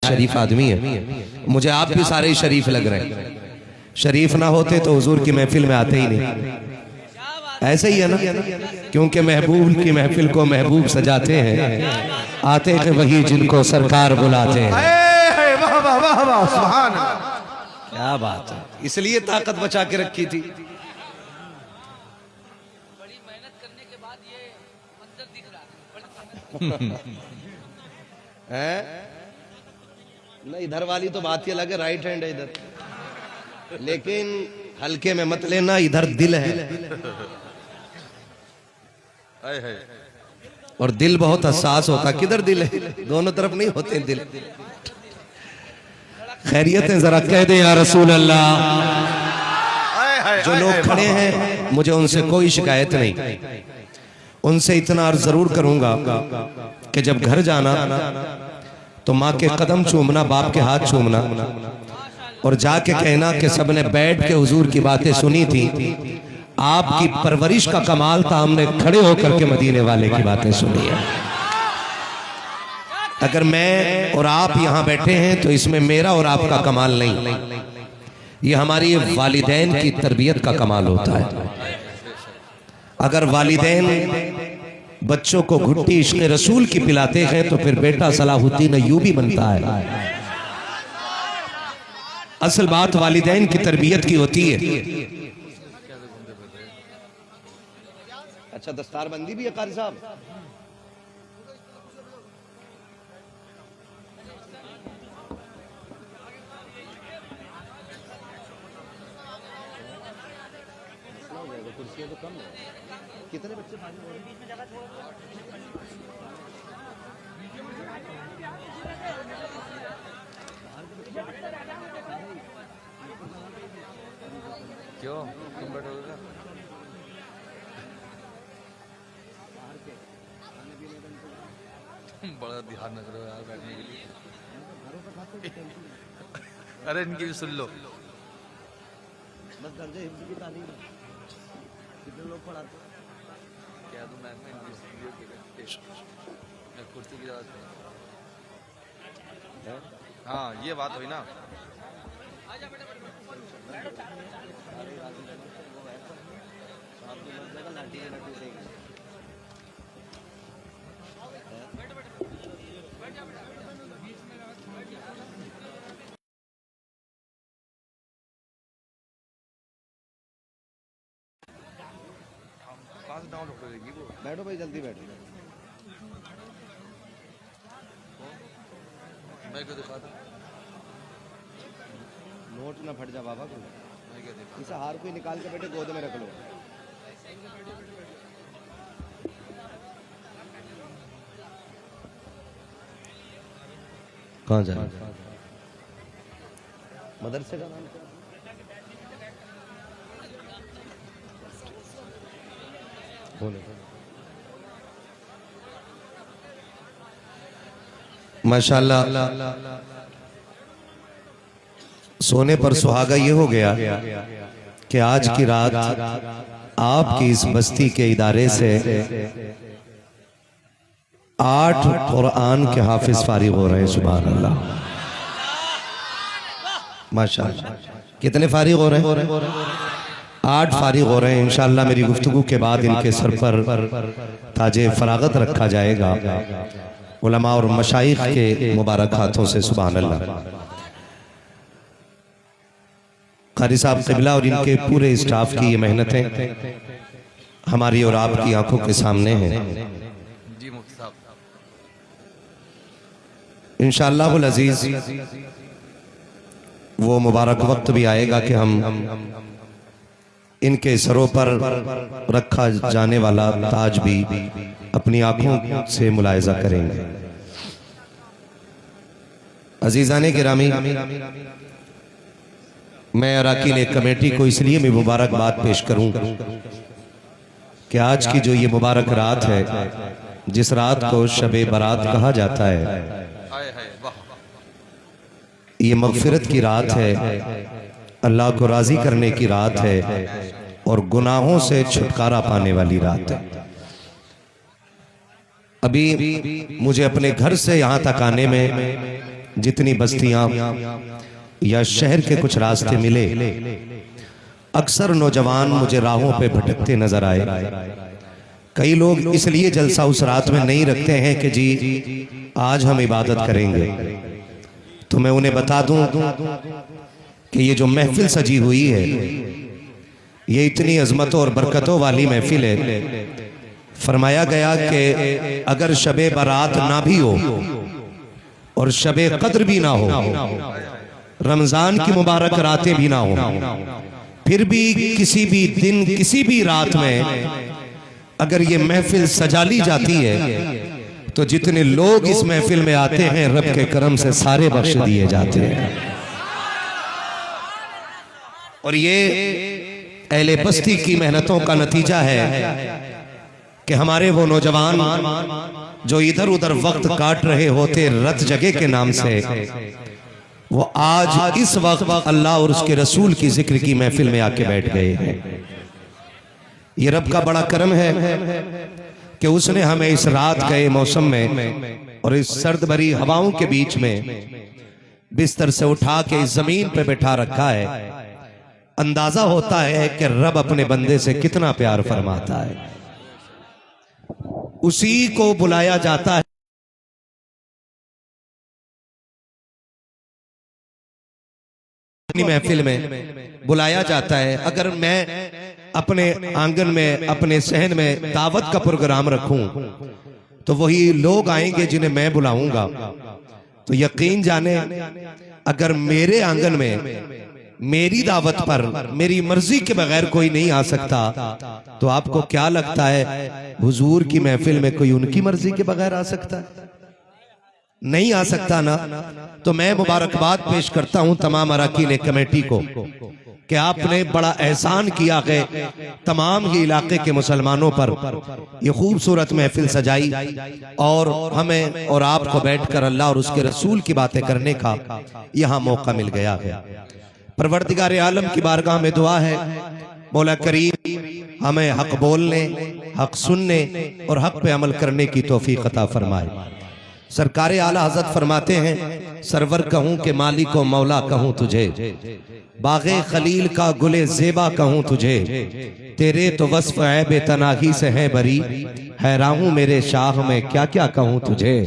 शरीफ आदमी है, मुझे आप भी सारे शरीफ लग रहे हैं। शरीफ ना होते तो हुजूर की महफिल में आते ही नहीं। ऐसे ही है ना, क्योंकि महबूब की महफिल को महबूब सजाते हैं, आते हैं वही जिनको सरकार बुलाते हैं। क्या बात है, इसलिए ताकत बचा के रखी थी। बड़ी मेहनत करने के बाद ये मंजर दिख रहा है ना। इधर वाली तो बात ही अलग है, राइट हैंड है इधर, लेकिन हल्के में मत लेना, इधर दिल है और दिल बहुत हसास होता। किधर दिल है, दोनों तरफ नहीं होते दिल। खैरियत है, जरा कह दे या रसूल अल्लाह। जो लोग खड़े हैं मुझे उनसे कोई शिकायत नहीं, उनसे इतना अर्ज जरूर करूंगा कि जब घर जाना तो माँ के कदम चूमना, बाप के हाथ चूमना और जाके कहना कि सबने बैठ के हुजूर की बातें सुनी थी, आपकी परवरिश का कमाल था, हमने खड़े होकर के मदीने वाले की बातें सुनी है। अगर मैं और आप यहाँ बैठे हैं तो इसमें मेरा और आपका कमाल नहीं, ये हमारी वालिदैन की तरबियत का कमाल होता है। अगर वालिदैन बच्चों को घुट्टी इश्क़ रसूल की पिलाते हैं तो फिर बेटा सलाहुद्दीन अय्यूबी बनता है। असल बात वालिदैन की तरबियत की होती है। अच्छा, दस्तारबंदी भी है कारी साहब। कुर्सियां तो कम है, कितने बच्चे पानी हो रहे हैं? क्यों तुम बैठोगे? बड़ा ध्यान रख रहे हो यार बैठने के लिए। अरे इनकी भी सुन लो। बस दर्जे हिफ्ज़ की तालीम है। कितने लोग पढ़ाते हैं? क्या तुम कुर्सी की जरूरत है? हाँ ये बात हुई ना। डाउन हो जाएगी वो। बैठो भाई, जल्दी बैठो। मैं क्यों दिखाता? नोट ना फट जा बाबा को। मैं क्या देखा? इसे हार कोई निकाल के बेटे गोद में रख लो। कहाँ जा? मदरसे का नाम क्या? माशाअल्लाह, सोने पर सुहागा ये हो गया कि आज की रात आपकी इस बस्ती के इदारे से 8 कुरान के हाफिज फारिग हो रहे हैं। सुभान अल्लाह, माशाअल्लाह। कितने फारिग हो रहे हैं? 8 फारिग हो रहे हैं। इंशाअल्लाह मेरी गुफ्तगू के बाद इनके सर पर ताजे फरागत रखा जाएगा उलमा और मशाइख के मुबारक हाथों से। सुभान अल्लाह। कारी साहब क़िबला और इनके पूरे स्टाफ की ये मेहनतें हमारी और आपकी आंखों के सामने हैं। जी मुफ्ती साहब, इंशाअल्लाहुल अजीज वो मुबारक वक्त भी आएगा कि हम इनके सरों पर रखा जाने वाला ताज भी अपनी आंखों से मुलाहिजा करेंगे। अजीजाने गिरामी, मैं अराकीन कमेटी को इसलिए भी मुबारकबाद पेश करूं कि आज की जो ये मुबारक रात है, जिस रात को शबे बारात कहा जाता है, ये मगफिरत की रात है, अल्लाह को राजी करने की रात है और गुनाहों से छुटकारा पाने वाली रात है। अभी मुझे अपने घर से यहाँ तक आने में जितनी बस्तियां या शहर के कुछ रास्ते मिले, अक्सर नौजवान मुझे राहों पे भटकते नजर आए। कई लोग इसलिए जलसा उस रात में नहीं रखते हैं कि जी आज हम इबादत करेंगे। तो मैं उन्हें बता दूं कि ये जो महफिल सजी हुई है, ये इतनी अजमतों और बरकतों वाली महफिल है। फरमाया गया कि अगर शबे बारात ना भी हो और शबे कद्र भी ना हो, रमजान की मुबारक रातें भी ना हो, फिर भी किसी भी दिन किसी भी रात में अगर ये महफिल सजा ली जाती है तो जितने लोग इस महफिल में आते हैं रब के करम से सारे बख्श दिए जाते हैं। और ये अहले बस्ती की मेहनतों का नतीजा है कि हमारे वो नौजवान जो इधर उधर वक्त काट रहे होते रत जगह के नाम से, वो आज इस वक्त अल्लाह और उसके रसूल की जिक्र की महफिल में आके बैठ गए हैं। ये रब का बड़ा करम है कि उसने हमें इस रात गए मौसम में और इस सर्द भरी हवाओं के बीच में बिस्तर से उठा के इस जमीन पे बैठा रखा है। अंदाजा होता है कि रब अपने बंदे से कितना प्यार फरमाता है। उसी को बुलाया जाता है अपनी महफिल में, बुलाया जाता है। अगर मैं अपने आंगन में अपने सहन में दावत का प्रोग्राम रखूं तो वही लोग आएंगे जिन्हें मैं बुलाऊंगा। तो यकीन जाने अगर मेरे आंगन में मेरी दावत पर मेरी मर्जी के बगैर कोई नहीं आ सकता, तो आपको क्या लगता है हुजूर की महफिल में कोई उनकी मर्जी के बगैर आ सकता है? नहीं आ सकता ना। तो मैं मुबारकबाद पेश करता हूं तमाम अरकान कमेटी को कि आपने बड़ा एहसान किया है तमाम ही इलाके के मुसलमानों पर। ये खूबसूरत महफिल सजाई और हमें और आपको बैठकर अल्लाह और उसके रसूल की बातें करने का यहाँ मौका मिल गया है। परवरदिगार आलम की बारगाह में दुआ है मौला करीम हमें हक बोलने, हक सुनने और हक पे अमल करने की तौफीक अता फरमाए। सरकार आला हजरत फरमाते हैं, सरवर कहूं कि मालिक व मौला कहूं तुझे, बागे खलील का गुले जेबा कहूं तुझे, तेरे तो वस्फ ऐब तनाही से है बरी, हैरान हूं मेरे शाह में क्या क्या कहूं तुझे।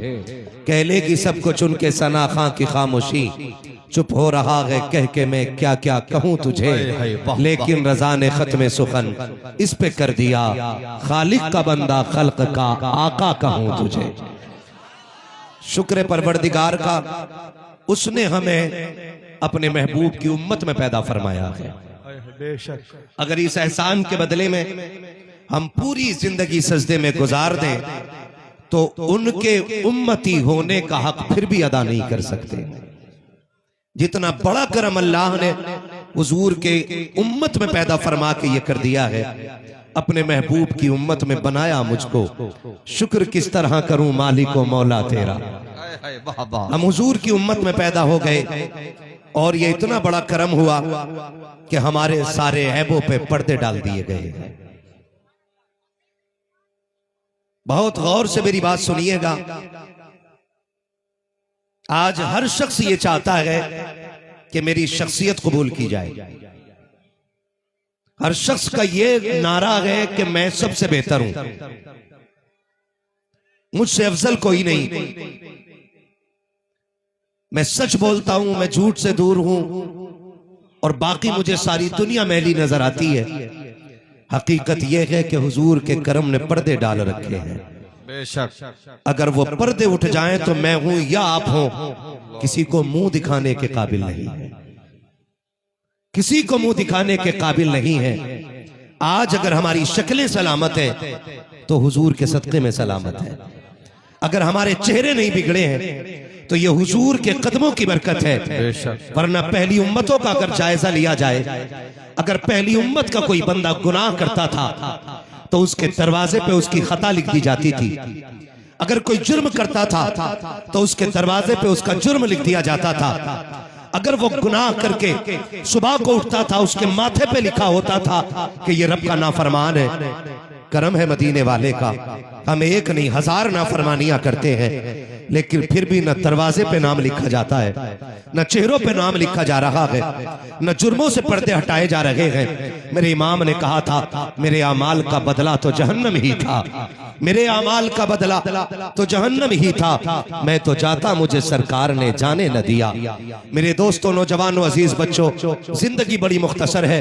कह लेगी सब कुछ उनके सना खां की खामोशी, चुप हो रहा है कह के मैं क्या क्या कहूं तुझे, लेकिन रजा ने खत्म सुखन इस पे कर दिया, खालिक का बंदा खल्क का आका कहूं तुझे। शुक्र परवरदिगार का, उसने हमें अपने महबूब की उम्मत में पैदा फरमाया है। अगर इस एहसान के बदले में हम पूरी जिंदगी सजदे में गुजार दें तो उनके उम्मती होने का हक फिर भी अदा नहीं कर सकते। जितना बड़ा करम अल्लाह ने हुजूर के उम्मत में पैदा फरमा के ये कर दिया है, अपने महबूब की उम्मत में बनाया मुझको, शुक्र किस तरह करूं मालिक व मौला तेरा। हम हुजूर की उम्मत में पैदा हो गए और ये इतना बड़ा करम हुआ कि हमारे सारे ऐबों पे पर्दे डाल दिए गए। बहुत गौर से मेरी बात सुनिएगा। आज हर शख्स ये चाहता है कि मेरी शख्सियत कबूल की जाए। हर शख्स का ये नारा है कि मैं सबसे बेहतर हूं, मुझसे अफजल कोई नहीं, मैं सच बोलता हूं, मैं झूठ से दूर हूं और बाकी मुझे सारी दुनिया मैली नजर आती है। हकीकत यह है कि हुजूर के करम ने पर्दे डाल रखे हैं। बेशक अगर वो पर्दे उठ जाएं तो मैं हूं या आप हो, किसी को मुंह दिखाने के काबिल नहीं है, किसी को मुंह दिखाने के काबिल नहीं है। आज अगर हमारी शक्लें सलामत है तो हुजूर के सदक़े में सलामत है। अगर हमारे चेहरे नहीं बिगड़े हैं तो ये हुजूर के कदमों की बरकत है। वरना पहली उम्मतों का अगर जायजा लिया जाए, अगर पहली उम्मत का कोई बंदा गुनाह करता था तो उसके दरवाजे पे उसकी खता लिख दी जाती थी। अगर कोई जुर्म करता था तो उसके दरवाजे पे उसका जुर्म लिख दिया जाता था। अगर वो गुनाह करके सुबह को उठता था उसके माथे पे लिखा होता था कि ये रब का नाफरमान है। करम है मदीने वाले का हम एक नहीं 1000 नाफरमानियां करते हैं, लेकिन फिर भी न दरवाजे पे नाम लिखा जाता है, न चेहरों पे नाम लिखा जा रहा है, न जुर्मों से पर्दे हटाए जा रहे हैं। मेरे इमाम ने कहा था मेरे अमाल का बदला तो जहन्नम ही था, मेरे अमाल का बदला तो जहन्नम ही था, मैं तो जाता मुझे सरकार ने जाने न दिया। मेरे दोस्तों, नौजवानों, अजीज बच्चों, जिंदगी बड़ी मुख्तसर है।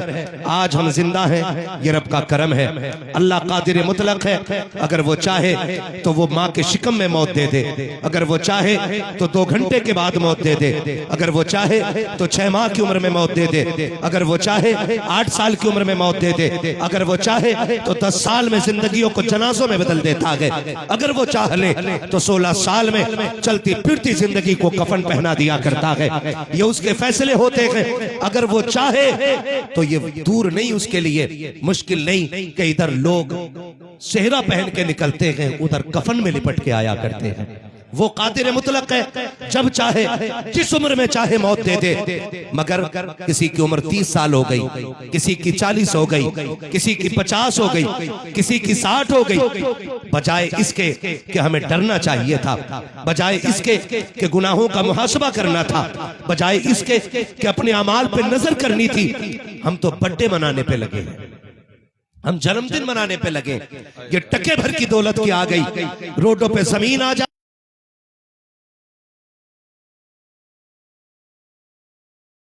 आज हम जिंदा हैं, ये रब का करम है। अल्लाह कादिर मुतलक है, अगर वो चाहे तो वो माँ के शिकम में मौत दे दे, अगर वो चाहे तो 2 घंटे के बाद मौत दे दे, अगर वो चाहे तो 6 माह की उम्र में मौत दे दे, अगर वो चाहे 8 साल की उम्र में मौत दे दे, अगर वो चाहे तो 10 साल में जिंदगियों को जनाजों में बदल देता है, अगर वो चाह ले तो 16 साल में चलती फिरती जिंदगी को कफन पहना दिया करता है। ये उसके फैसले होते हैं। अगर वो चाहे तो ये दूर नहीं, उसके लिए मुश्किल नहीं कि इधर लोग सेहरा पहन के निकलते हैं, उधर कफन में लिपट के आया करते हैं। वो कादिर मुतलक है, जब चाहे जिस उम्र में चाहे मौत दे दे। मगर किसी की उम्र 30 साल हो गई, किसी की 40 हो गई, किसी की 50 हो गई, किसी की 60 हो गई। बजाय इसके कि हमें डरना चाहिए था, बजाय इसके कि गुनाहों का मुहासबा करना था, बजाय इसके कि अपने अमाल पे नजर करनी थी, हम तो बर्थडे मनाने पे लगे, हम जन्मदिन मनाने पे लगे। ये टके भर की दौलत की आ गई, रोडों पे जमीन आ जा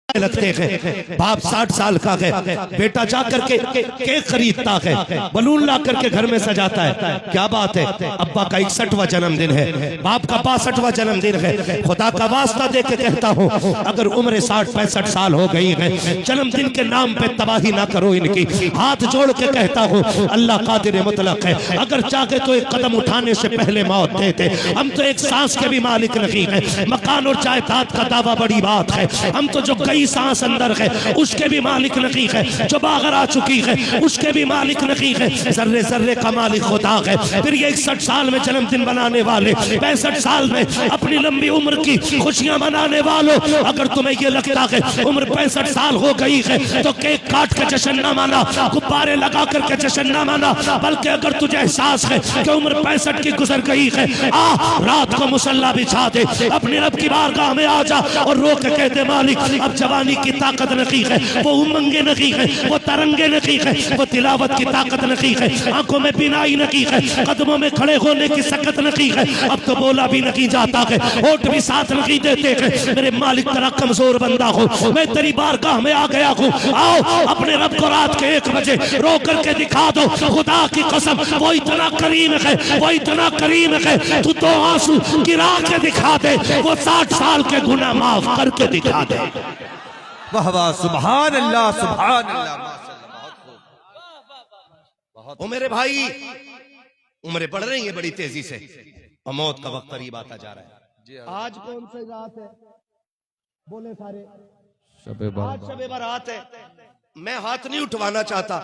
लगते हैं। बाप 60 साल का है, बेटा जा करके केक खरीदता है, बलून ला करके घर में सजाता है। क्या बात है, अब्बा का 61वां जन्मदिन है, बाप का 62वां जन्मदिन है। खुदा का वास्ता दे के कहता हूँ, अगर उम्र 60-65 साल हो गई है, जन्मदिन के नाम पे तबाही ना करो इनकी। हाथ जोड़ के कहता हूँ, अल्लाह कादिर मुतलक है, अगर चाहे तो एक कदम उठाने से पहले मौत देते। हम तो एक सांस के भी मालिक नहीं है, मकान और जायदाद का दावा बड़ी बात है, हम तो जो कई सांस अंदर है उसके भी मालिक नहीं है, जो बाहर आ चुकी है उसके भी मालिक नहीं है, जर्रे जर्रे का मालिक खुदा है। फिर ये 61 साल में जन्मदिन बनाने वाले, 65 साल में अपनी लंबी उम्र की खुशियां मनाने वालों, अगर तुम्हें ये लगता है उम्र 65 साल हो गई है तो केक काट के जश्न न माना, गुब्बारे लगा करके जश्न न माना, बल्कि अगर तुझे एहसास है कि उम्र 65 की गुजर गई है, आ रात को मुसल्ला बिछा दे, अपने रब की बारगाह में आ जा और रो के कहते मालिक अब जवानी की ताकत नहीं है, वो उमंगे नहीं है, वो तरंगे नहीं है, वो तिलावत की ताकत नहीं है, आंखों में बिनाई नहीं है, कदमों में खड़े होने की सकत नहीं है, अब तो बोला भी नहीं जाता है, होठ भी साथ नहीं देते हैं। मेरे मालिक तेरा कमजोर बंदा हो, मैं तेरी बारगाह में आ गया हूँ, आओ अपने रब को रात के 1 बजे रो करके दिखा दो। खुदा की कसम वो इतना करीम है, वो इतना करीम है, तू 2 आंसू गिरा के दिखा दे, वो 60 साल के गुनाह माफ करके दिखा दे। वाह वाह, सुभान अल्लाह, सुभान अल्लाह, माशाअल्लाह, बहुत खूब। ओ मेरे भाई, उम्रें बढ़ रही हैं बड़ी तेजी से और मौत का वक्त करीब आता जा रहा है। आज कौन सी रात है, बोले सारे? आज शबे बारात है। मैं हाथ नहीं उठवाना चाहता,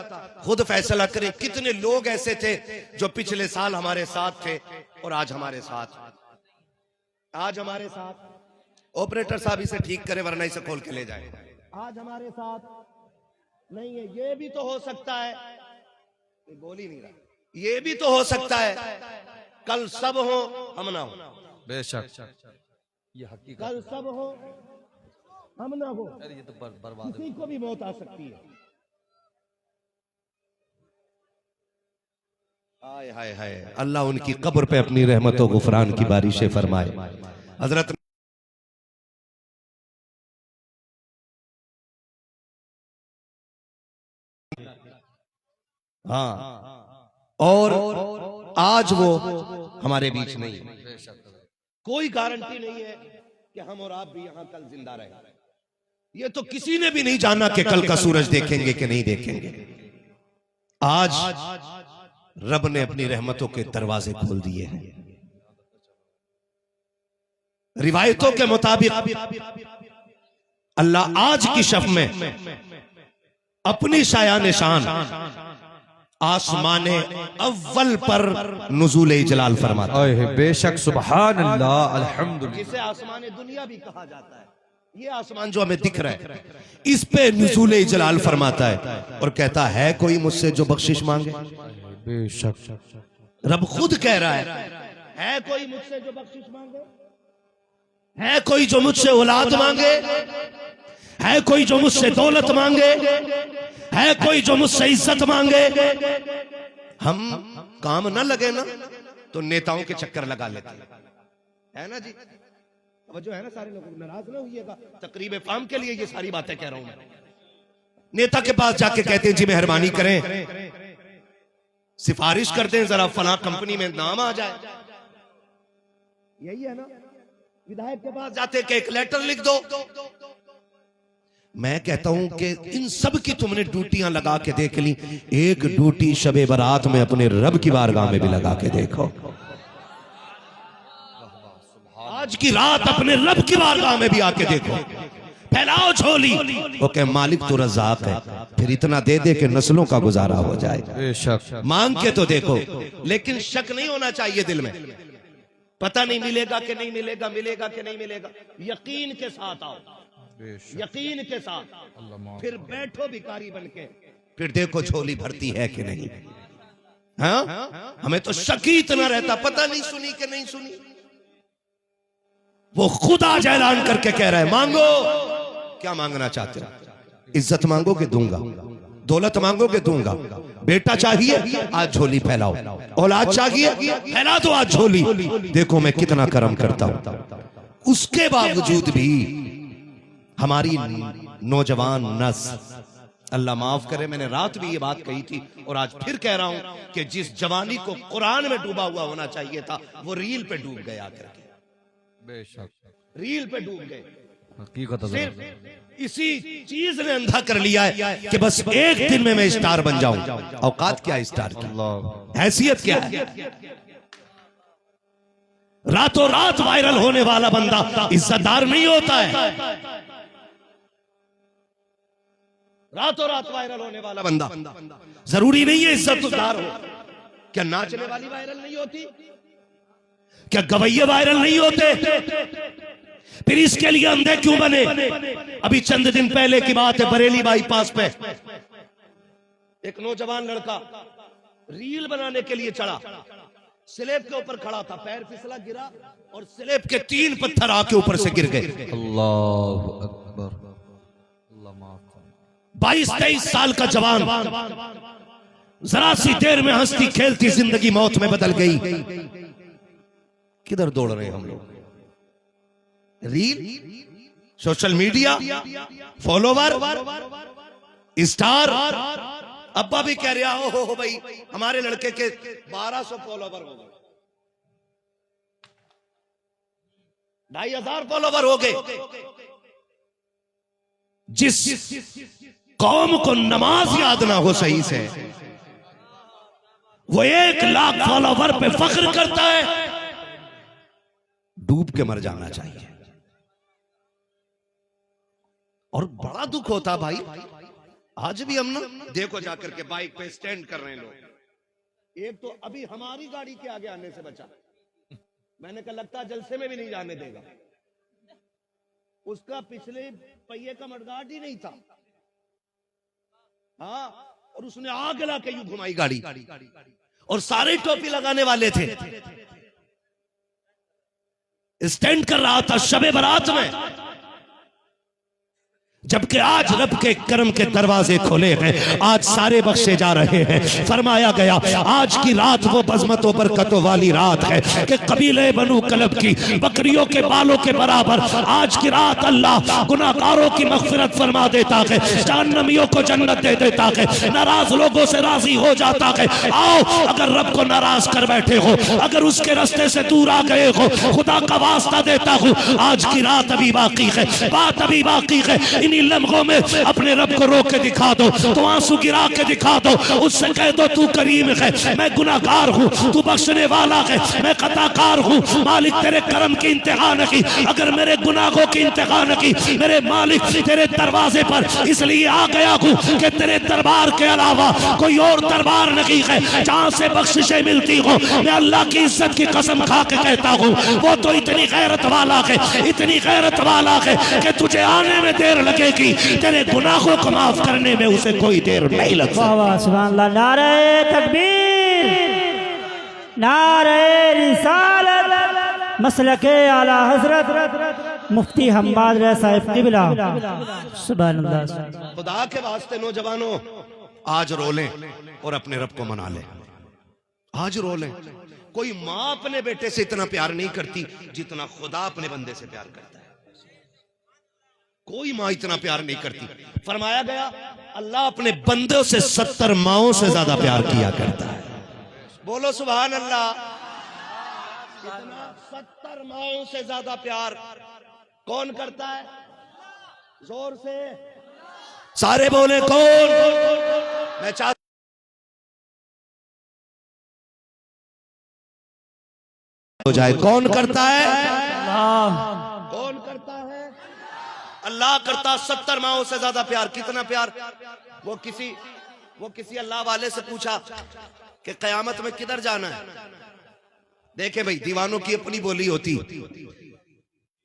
खुद फैसला करें। कितने लोग ऐसे थे जो पिछले साल हमारे साथ थे और आज हमारे साथ, आज हमारे साथ। ऑपरेटर साहब इसे ठीक करे वरना इसे खोल के ले जाए। आज हमारे साथ नहीं है। ये भी तो हो सकता है, बोल ही नहीं रहा, ये भी तो हो सकता है कल सब हो हम ना हो। बेशक ये हकीकत, कल सब हो हम ना हो, ये तो बर्बाद, किसी को भी मौत आ सकती है। हाय हाय हाय, अल्लाह उनकी कब्र पे अपनी रहमतों गुफरान की बारिशें फरमाए। हजरत हाँ, और आज वो हमारे बीच नहीं है। कोई गारंटी नहीं है कि हम और आप भी यहाँ कल जिंदा रहे। ये तो किसी ने भी नहीं जाना कि कल का सूरज देखेंगे कि नहीं देखेंगे। आज रब ने अपनी रहमतों के दरवाजे खोल दिए हैं। रिवायतों के मुताबिक अल्लाह आज की शब में अपनी शायान शान आसमाने अव्वल पर नुज़ूल जलाल फरमाता है। बेशक सुभान अल्लाह, अल्हम्दुलिल्लाह। जिसे आसमान दुनिया भी कहा जाता है, ये आसमान जो हमें दिख रहा है, इस पे नुज़ूल जलाल फरमाता है और कहता है कोई मुझसे जो बख्शिश मांगे। बेशक रब खुद कह रहा है कोई मुझसे जो बख्शिश मांगे, है कोई जो मुझसे औलाद मांगे, है कोई जो मुझसे दौलत मांगे, है कोई जो मुझसे इज्जत मांगे। हम काम ना लगे ना तो नेताओं के चक्कर लगा लेते है ना जी। जो है ना, सारे लोग नाराज ना होइएगा, तकरीब फाम के लिए ये सारी बातें कह रहा हूं मैं। नेता के पास जाके कहते हैं जी मेहरबानी करें, सिफारिश करते हैं जरा फला कंपनी में नाम आ जाए, यही है ना। विधायक के पास जाते कि एक लेटर लिख दो। मैं कहता हूं कि इन सब की तुमने ड्यूटियां लगा के देख ली, एक ड्यूटी शबे बारात में अपने रब की बारगाह में भी लगा के देखो। आज की रात अपने रब की बारगाह में भी आके देखो, फैलाओ झोली। वो कहे मालिक तो रज़ाक है, फिर इतना दे दे के नस्लों का गुजारा हो जाए। मांग के तो देखो, लेकिन शक नहीं होना चाहिए दिल में। पता नहीं मिलेगा कि नहीं मिलेगा, मिलेगा कि नहीं मिलेगा। यकीन के साथ आओ, यकीन के साथ फिर बैठो भिखारी बन के, फिर देखो झोली भरती है कि नहीं। हाँ, हमें तो शक ही इतना रहता, पता नहीं सुनी कि नहीं सुनी। वो खुद आज ऐलान करके कह रहा है मांगो। क्या मांगना चाहते हो? इज्जत मांगोगे दूंगा, दौलत मांगोगे दूंगा, बेटा चाहिए आज झोली फैलाओ, औलाद चाहिए फैला दो आज झोली। देखो मैं कितना कर्म करता हूं। उसके बावजूद भी हमारी नौजवान नस्ल, अल्लाह माफ करे, मैंने रात भी ये बात कही थी और आज फिर कह रहा हूं कि जिस जवानी को कुरान में डूबा हुआ होना चाहिए था, वो रील पे डूब गया करके। बेशक रील पे डूब गए। हकीकत सिर्फ इसी चीज ने अंधा कर लिया है कि बस एक दिन में मैं स्टार बन जाऊं। औकात क्या है स्टार की, हैसियत क्या है? रातों रात वायरल होने वाला बंदा इज्जतदार नहीं होता है। रातों रात वायरल होने वाला बंदा जरूरी नहीं है इज्जतदार हो। क्या नाचने वाली वायरल नहीं होती? क्या गवैये वायरल नहीं होते? फिर इसके लिए अंधे क्यों बने? अभी चंद दिन पहले की बात है, बरेली बाईपास पे एक नौजवान लड़का रील बनाने के लिए चढ़ा, स्लैब के ऊपर खड़ा था, पैर फिसला गिरा और स्लैब के 3 पत्थर आके ऊपर से गिर गए। अल्लाह अकबर, अल्लाह माफ करे। 22-23 साल का जवान, जरा सी देर में हंसती खेलती जिंदगी मौत में बदल गई। किधर दौड़ रहे हैं हम लोग? Reel, social media, follower, star. अब्बा भी कह रहा हो भाई हमारे लड़के के 1200 फॉलोवर हो गए, 2500 फॉलोवर हो गए। जिस कौम को नमाज याद ना हो सही से, वो 1 लाख फॉलोवर पे फख्र करता है। डूब के मर जाना चाहिए। और बड़ा दुख होता भाई, आज भी हम ना देखो जाकर के बाइक पे स्टैंड कर रहे हैं लोग। एक तो अभी हमारी गाड़ी के आगे आने से बचा, मैंने कहा लगता जलसे में भी नहीं जाने देगा। उसका पिछले पहिए का मडगार्ड ही नहीं था। हाँ, और उसने आग ला के यूं घुमाई गाड़ी, और सारे टोपी लगाने वाले थे। स्टैंड कर रहा था शबे बारात में, जबकि आज रब के करम के दरवाजे खोले हैं, आज सारे बख्शे जा रहे हैं। फरमाया गया आज की रात वो बज़मतों बरकतों वाली रात है कि कबीले बनु कलब की बकरियों के बालों के बराबर आज की रात अल्लाह गुनाहगारों की मग़फ़िरत फरमा देता है, जहन्नमियों को जन्नत दे देता है, नाराज लोगों से राजी हो जाता है। आओ, अगर रब को नाराज कर बैठे हो, अगर उसके रास्ते से दूर आ गए हो, खुदा का वास्ता देता हूँ, आज की रात अभी बाकी है, बात अभी बाकी है। इन्हीं लम्हों में अपने रब को रोक के दिखा दो, तो आंसू गिरा के दिखा दो, उससे कह दो तू करीम है, मैं गुनाहगार हूँ, तू बख्शने वाला है, मैं खताकार हूँ। मालिक तेरे करम की इंतहा नहीं, अगर मेरे गुनाहों की इंतहा नहीं, मेरे मालिक तेरे दरवाजे पर इसलिए आ गया हूँ कि तेरे दरबार के अलावा कोई और दरबार नहीं है जहाँ से बख्शिशें मिलती हो। मैं अल्लाह की इज्जत की कसम खा के कहता हूँ, वो तो इतनी गैरत वाला है, इतनी गैरत वाला है कि तुझे आने में देर लगेगी, तेरे गुनाहों को माफ करने में उसे कोई देर नहीं लगती। सुभान अल्लाह, नारे तकबीर, नारे रिसालत मसलके आला हजरत मुफ्ती हम्माद रज़ा साहिब क़िबला। सुभान अल्लाह। खुदा के वास्ते नौजवानों आज रो लें और अपने रब को मना लें। आज रो लें। कोई माँ अपने बेटे से इतना प्यार नहीं करती जितना खुदा अपने बंदे से प्यार करता है। कोई माँ इतना प्यार नहीं करती। फरमाया गया अल्लाह अपने बंदों से 70 माओं से ज्यादा प्यार किया करता है। बोलो सुभान अल्लाह। इतना 70 माओं से ज्यादा प्यार कौन करता है? जोर से सारे बोले कौन? मैं चाहता हो जाए। कौन करता है? कौन करता है? अल्लाह करता। 70 माओं से ज्यादा प्यार। कितना प्यार? वो किसी अल्लाह वाले से पूछा कि कयामत में किधर जाना है। देखे भाई दीवानों की अपनी बोली होती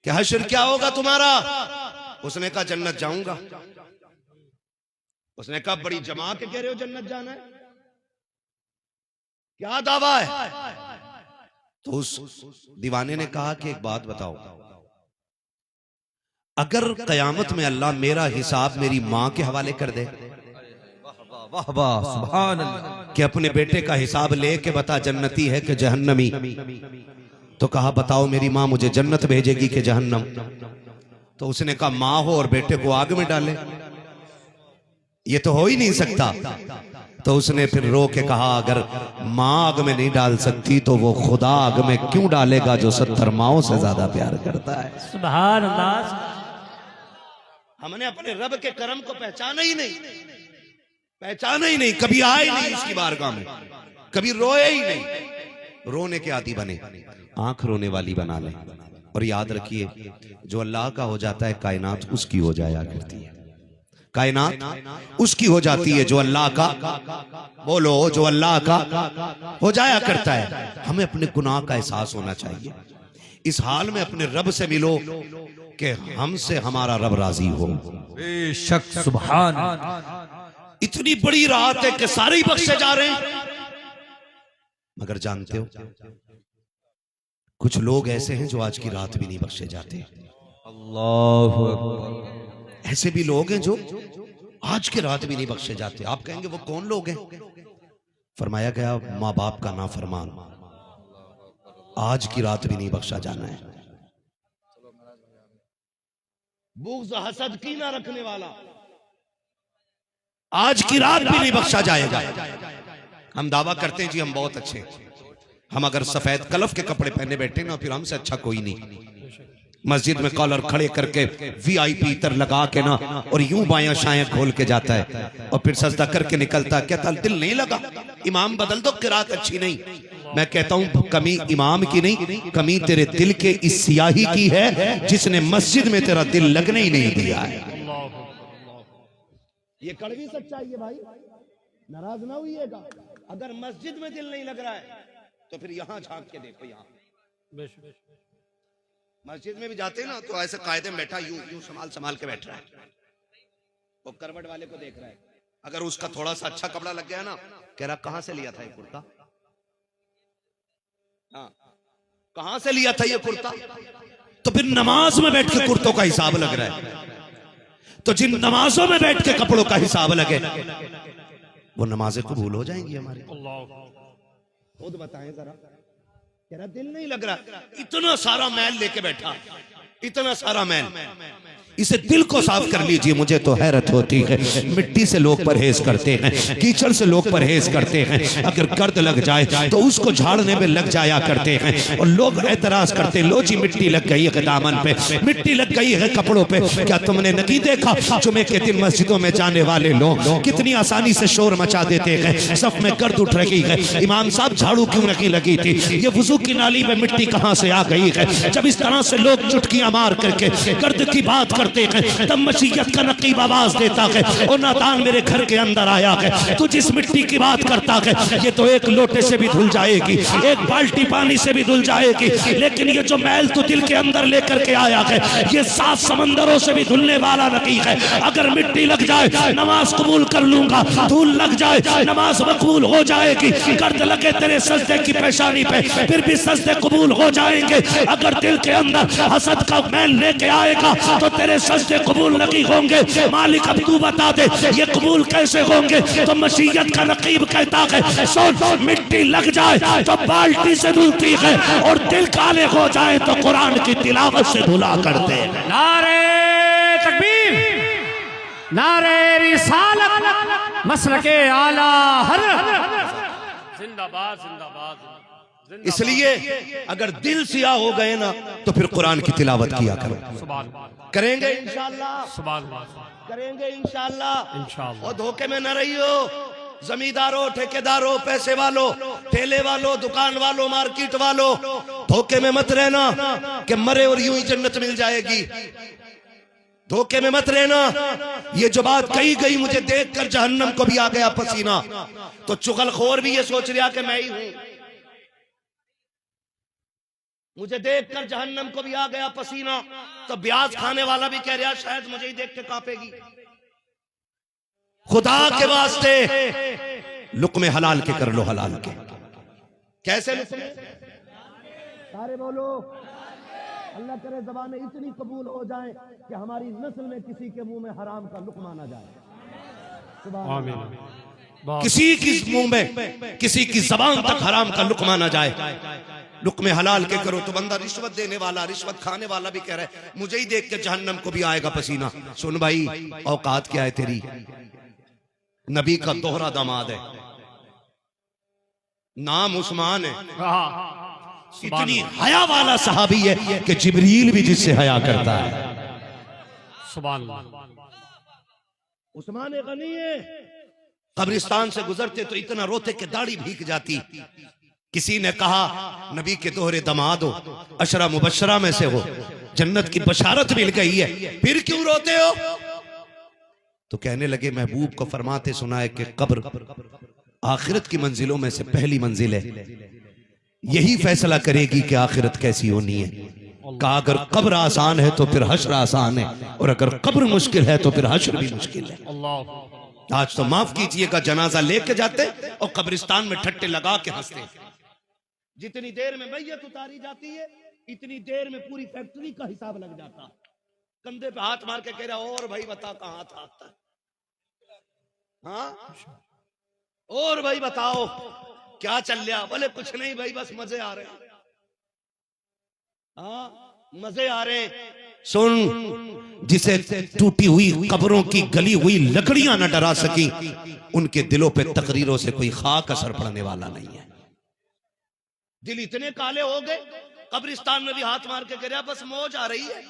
कि हश्र क्या होगा तुम्हारा? उसने कहा जन्नत जाऊंगा। उसने कहा बड़ी जमा के कह रहे हो जन्नत जाना है, क्या दावा है? तो उस दीवाने ने कहा कि एक बात बताओ, अगर कयामत में अल्लाह मेरा हिसाब मेरी मां के हवाले कर दे, वाह वाह सुभान अल्लाह, कि अपने बेटे का हिसाब लेके बता जन्नती है कि जहन्नमी, तो कहा बताओ मेरी मां मुझे जन्नत भेजेगी कि जहन्नम? तो उसने कहा मां हो और बेटे को आग में डाले, ये तो हो ही नहीं सकता। तो उसने फिर रो के कहा अगर मां आग में नहीं डाल सकती तो वो खुदा आग में क्यों डालेगा जो 70 माओं से ज्यादा प्यार करता है। सुभान अल्लाह। हमने अपने रब के करम को पहचाना ही नहीं, कभी आए नहीं इसकी बारगाह में, कभी रोए ही नहीं। रोने के आदी बने, आंख रोने वाली बना लें। और याद रखिए जो अल्लाह का हो जाता है कायनात उसकी हो जाया करती है, कायनात उसकी हो जाती है जो अल्लाह का, बोलो जो अल्लाह का हो जाया करता है। हमें अपने गुनाह का एहसास होना चाहिए। इस हाल में अपने रब से मिलो कि हमसे हमारा रब राजी हो। बेशक सुभान। इतनी बड़ी रात है कि सारे ही बख्शे जा रहे हैं, मगर जानते हो कुछ लोग ऐसे हैं जो आज की रात भी नहीं बख्शे जाते। अल्लाह अकबर। ऐसे भी लोग हैं जो आज की रात भी नहीं बख्शे जाते। आप कहेंगे वो कौन लोग हैं? फरमाया गया माँ बाप का नाफरमान आज की रात भी नहीं बख्शा जाना है। बुग़्ज़ हसद कीना रखने वाला आज की रात भी नहीं बख्शा जाएगा। हम दावा करते हैं जी हम बहुत अच्छे हैं, हम अगर सफेद कलफ के कपड़े पहने बैठे ना फिर हमसे अच्छा कोई नहीं। मस्जिद में कॉलर खड़े करके VIP इतर लगा के ना और यूं बायां शायां खोल के जाता है और फिर सजदा करके निकलता है। कहता दिल नहीं लगा, इमाम बदल दो, किरात अच्छी नहीं। मैं कहता हूं कमी इमाम की नहीं, कमी तेरे दिल के इस सियाही की है जिसने मस्जिद में तेरा दिल लगने ही नहीं दिया है। ये कड़वी सच्चाई है भाई, नाराज ना होइएगा। अगर मस्जिद में दिल नहीं लग रहा है तो फिर यहां झांक के देखो, यहां मस्जिद में भी जाते हैं ना तो ऐसे कायदे में बैठा यूं संभाल के बैठ रहा है, वो करवट वाले को देख रहा है। अगर उसका थोड़ा सा अच्छा कपड़ा लग गया ना, कह रहा कहां से लिया था ये कुर्ता, हाँ कहां से लिया था ये कुर्ता? तो फिर नमाज में बैठ के कुर्तों का हिसाब लग रहा है। तो जिन नमाजों में बैठ के कपड़ों का हिसाब लगे वो नमाजें कबूल हो जाएंगी हमारी। खुद बताएं जरा, तेरा दिल नहीं लग रहा, इतना सारा मैल लेके बैठा, इतना सारा मैल, इसे दिल को साफ कर लीजिए। मुझे तो हैरत होती है, मिट्टी से लोग परहेज करते हैं, कीचड़ से लोग परहेज करते हैं, अगर गर्द लग जाए तो उसको झाड़ने में लग जाया करते हैं। और लोग एतराज करते हैं लो जी मिट्टी लग गई है दामन पे, मिट्टी लग गई है कपड़ों पे। क्या तुमने नहीं देखा जुमे के दिन मस्जिदों में जाने वाले लोग कितनी आसानी से शोर मचा देते हैं, सफ में गर्द उठ रही है, इमाम साहब झाड़ू क्यों नहीं लगी थी, ये वुजू की नाली में मिट्टी कहां से आ गई है। जब इस तरह से लोग चुटकियां मार करके गर्द की बात करते हैं तब मशीयत का नकीब आवाज देता है, ओ नादान मेरे घर के अंदर आया है, तू जिस मिट्टी की बात करता है ये तो एक लोटे से भी धुल जाएगी, एक बाल्टी पानी से भी धुल जाएगी, लेकिन ये जो मैल तू दिल के अंदर लेकर के आया है ये 7 समंदरों से भी धुलने वाला नहीं है। अगर मिट्टी लग जाए नमाज कबूल कर लूंगा, धूल लग जाए नमाज मकबूल हो जाएगी, गर्द लगे तेरे सजदे की पेशानी पे फिर भी सजदे कबूल हो जाएंगे। अगर दिल के अंदर हसद का मैल लेके आएगा तो तेरे सजदे कबूल नहीं होंगे। मालिक अब तू बता दे ये कबूल कैसे होंगे? तो मशीयत का नकीब कहता है सोच मिट्टी लग जाए तो बाल्टी से धुलती है और दिल काले हो जाए तो कुरान की तिलावत से धुला करते हैं। नारे तकबीर, नारे रिसालत, मसलके आला हज़रत, जिंदाबाद जिंदाबाद। इसलिए अगर दिल सियाह हो गए ना तो फिर कुरान की तिलावत किया करो। करेंगे इंशाअल्लाह, करेंगे इंशाअल्लाह। और धोखे में न रहियो, जमींदारों, ठेकेदारों, पैसे वालों, ठेले वालों, दुकान वालों, मार्केट वालों, धोखे में मत रहना कि मरे और यूं ही जन्नत मिल जाएगी। धोखे में मत रहना। ये जो बात कही गई मुझे देखकर जहन्नम को भी आ गया पसीना, तो चुगलखोर भी ये सोच रहा कि मैं ही हूं। मुझे देखकर जहन्नम को भी आ गया पसीना, तो ब्याज खाने वाला भी कह रहा शायद मुझे ही देख के कांपेगी। खुदा के वास्ते लुक्मे हलाल के कर लो, हलाल के। कैसे लुक्मे? सारे बोलो। अल्लाह करे ज़बानें इतनी कबूल हो जाए कि हमारी नस्ल में किसी के मुंह में हराम का लुक्मा ना जाए। आमीन। किसी की मुंह में, किसी की जबान तक हराम का लुक्मा ना जाए। लुक्मे हलाल के करो। तो बंदा रिश्वत देने वाला, रिश्वत खाने वाला भी कह रहा है मुझे ही देख के जहन्नम को भी आएगा पसीना। सुन भाई, औकात क्या है तेरी? नबी का दोहरा दामाद है, नाम उस्मान है, इतनी हया वाला सहाबी है कि जिब्रील भी जिससे हया करता है। सुभान उस्मान गनी है। कब्रिस्तान से गुजरते तो इतना रोते कि दाढ़ी भीग जाती। किसी ने कहा नबी के दोहरे दामाद हो, अशरा मुबशरा में से हो, जन्नत की बशारत मिल गई है, फिर क्यों रोते हो? तो कहने लगे महबूब को फरमाते सुना है कि कब्र आखिरत की मंजिलों में से पहली मंजिल है, यही फैसला करेगी कि आखिरत कैसी होनी है। कहा अगर कब्र आसान है तो फिर हश्र आसान है, और अगर कब्र मुश्किल है तो फिर हश्र भी मुश्किल है। आज तो माफ कीजिएगा, जनाजा लेके जाते और कब्रिस्तान में ठट्टे लगा के हंसते। जितनी देर में मैयत उतारी जाती है इतनी देर में पूरी फैक्ट्री का हिसाब लग जाता। कंधे पे हाथ मार के कह रहा और भाई बता कहां हाथ आता है? हाँ, और भाई बताओ क्या चल रहा? बोले कुछ नहीं भाई, बस मजे आ रहे हैं। हाँ, मजे आ रहे। सुन, जिसे टूटी हुई कब्रों की गली हुई लकड़ियां न डरा सकी, उनके दिलों पे तकरीरों से कोई खाक असर पड़ने वाला नहीं है। दिल इतने काले हो गए, कब्रिस्तान में भी हाथ मार के कह रहा बस मौज आ रही है,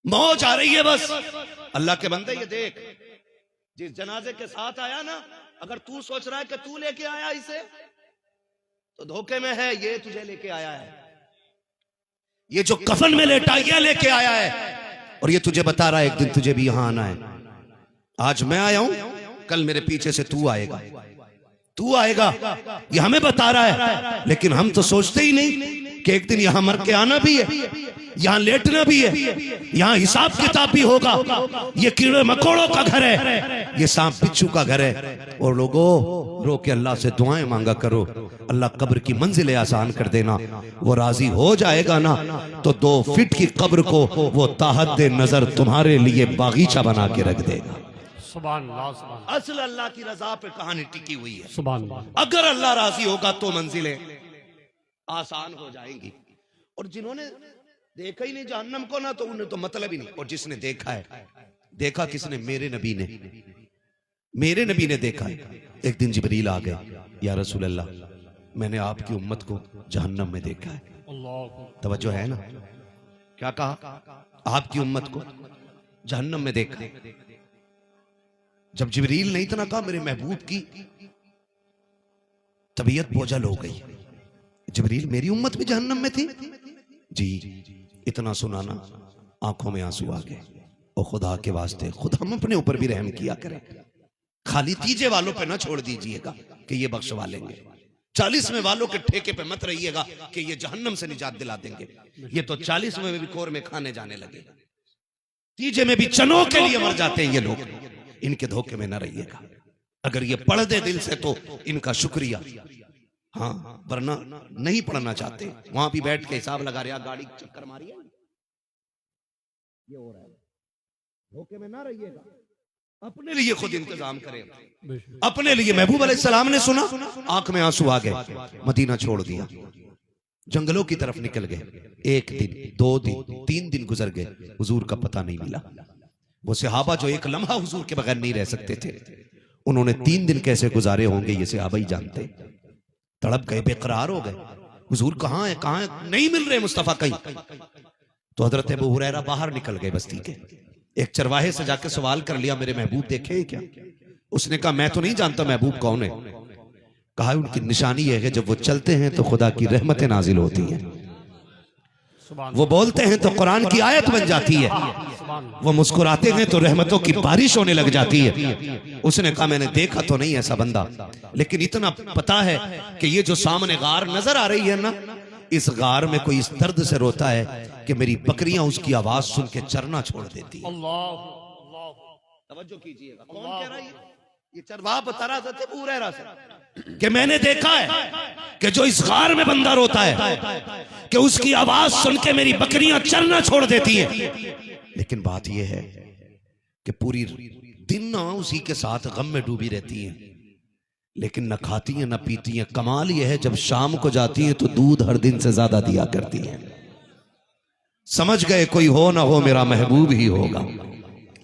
मौज आ रही है बस। अल्लाह के बंदे ये देख, जिस जनाजे के साथ आया ना, अगर तू सोच रहा है कि तू लेके आया इसे, तो धोखे में है। ये तुझे लेके आया है, ये जो कफन में लेटा ये लेके आया है, और ये तुझे बता रहा है एक दिन तुझे भी यहां आना है। आज मैं आया हूं, कल मेरे पीछे से तू आएगा, तू आएगा, ये हमें बता रहा है। लेकिन हम तो सोचते ही नहीं कि एक दिन यहां मर के आना भी है, यहां लेटना भी है, यहां हिसाब किताब भी होगा। ये कीड़े मकोड़ों का घर है, ये सांप बिच्छू का घर है। और लोगों रो के अल्लाह से दुआएं मांगा करो, अल्लाह कब्र की मंजिलें आसान कर देना। वो राजी हो जाएगा ना तो 2 फीट की कब्र को वो ताहत नजर तुम्हारे लिए बागीचा बना के रख देगा। सुभान अल्लाह, सुभान असल अल्लाह की रजा पे कहानी टिकी हुई है। सुभान अल्लाह। अगर अल्लाह राजी होगा तो मंजिलें आसान हो जाएंगी। और जिन्होंने देखा ही नहीं जहन्नम को ना, तो उन्हें तो मतलब ही नहीं। और जिसने देखा है, देखा किसने? मेरे नबी ने, मेरे नबी ने देखा है। एक दिन जिब्रील आ गए, या रसूल अल्लाह मैंने आपकी उम्मत को जहन्नम में देखा है। तवज्जो है ना? क्या कहा? आपकी उम्मत को जहन्नम में देखा। जब जिब्रील ने इतना कहा, मेरे महबूब की तबीयत बोझल हो गई। जिब्रील, मेरी उम्मत भी जहन्नम में थी? जी, इतना सुनाना आंखों में आंसू आ गए। और खुदा के वास्ते खुद हम अपने ऊपर भी रहम किया करें, खाली तीजे वालों पे ना छोड़ दीजिएगा कि ये बख्शवा लेंगे, 40वें वालों के ठेके पे मत रहिएगा कि ये जहन्नम से निजात दिला देंगे। ये तो 40वें में भी कोर में खाने जाने लगे, तीजे में भी चनों के लिए मर जाते हैं ये लोग। इनके धोखे में ना रहिएगा। अगर ये पढ़ दे दिल से तो इनका शुक्रिया, हाँ, वरना नहीं पढ़ना चाहते। वहां भी बैठ के हिसाब लगा रहे, गाड़ी चक्कर मारिए, ये हो रहा है। धोखे में ना रहिएगा, अपने लिए खुद इंतजाम करें, अपने लिए। महबूब अलैहिस्सलाम ने सुना, आंख में आंसू आ गए, मदीना छोड़ दिया, जंगलों की तरफ निकल गए। 1 दिन 2 दिन 3 दिन गुजर गए, हुजूर का पता नहीं मिला। वो सहाबा जो एक लम्हा हुजूर के बगैर नहीं रह सकते थे, उन्होंने 3 दिन कैसे गुजारे होंगे ये सहाबा ही जानते। तड़प गए, बेकरार हो गए, हुजूर कहाँ है, कहाँ है, नहीं मिल रहे मुस्तफा कहीं। तो हजरत अबू हुरैरा बाहर निकल गए बस्ती के, एक चरवाहे से जाके सवाल कर लिया, मेरे महबूब देखे हैं क्या? उसने कहा मैं तो नहीं जानता महबूब कौन है। कहा उनकी निशानी यह है जब वो चलते हैं तो खुदा की रहमतें नाजिल होती हैं, वो बोलते हैं तो कुरान की आयत बन जाती है, वो मुस्कुराते हैं तो रहमतों की बारिश होने लग जाती है। उसने कहा मैंने देखा तो नहीं ऐसा बंदा, लेकिन इतना पता है कि ये जो सामने गार नजर आ रही है ना, इस गार में कोई इस दर्द से रोता है कि मेरी बकरियां उसकी आवाज सुन के चरना छोड़ देती है। तवज्जो कीजिएगा, कौन कह रहा है ये चरवाहा बता रहा था अबू हुरैरा से कि मैंने देखा है कि जो इस गार में बंदा रोता है कि उसकी आवाज सुन के मेरी बकरियां चरना छोड़ देती हैं। लेकिन बात यह है कि पूरी दिन ना उसी के साथ गम में डूबी रहती हैं, लेकिन न खाती हैं न पीती हैं। कमाल यह है जब शाम को जाती हैं तो दूध हर दिन से ज्यादा दिया करती हैं। समझ गए कोई हो ना हो मेरा महबूब ही होगा।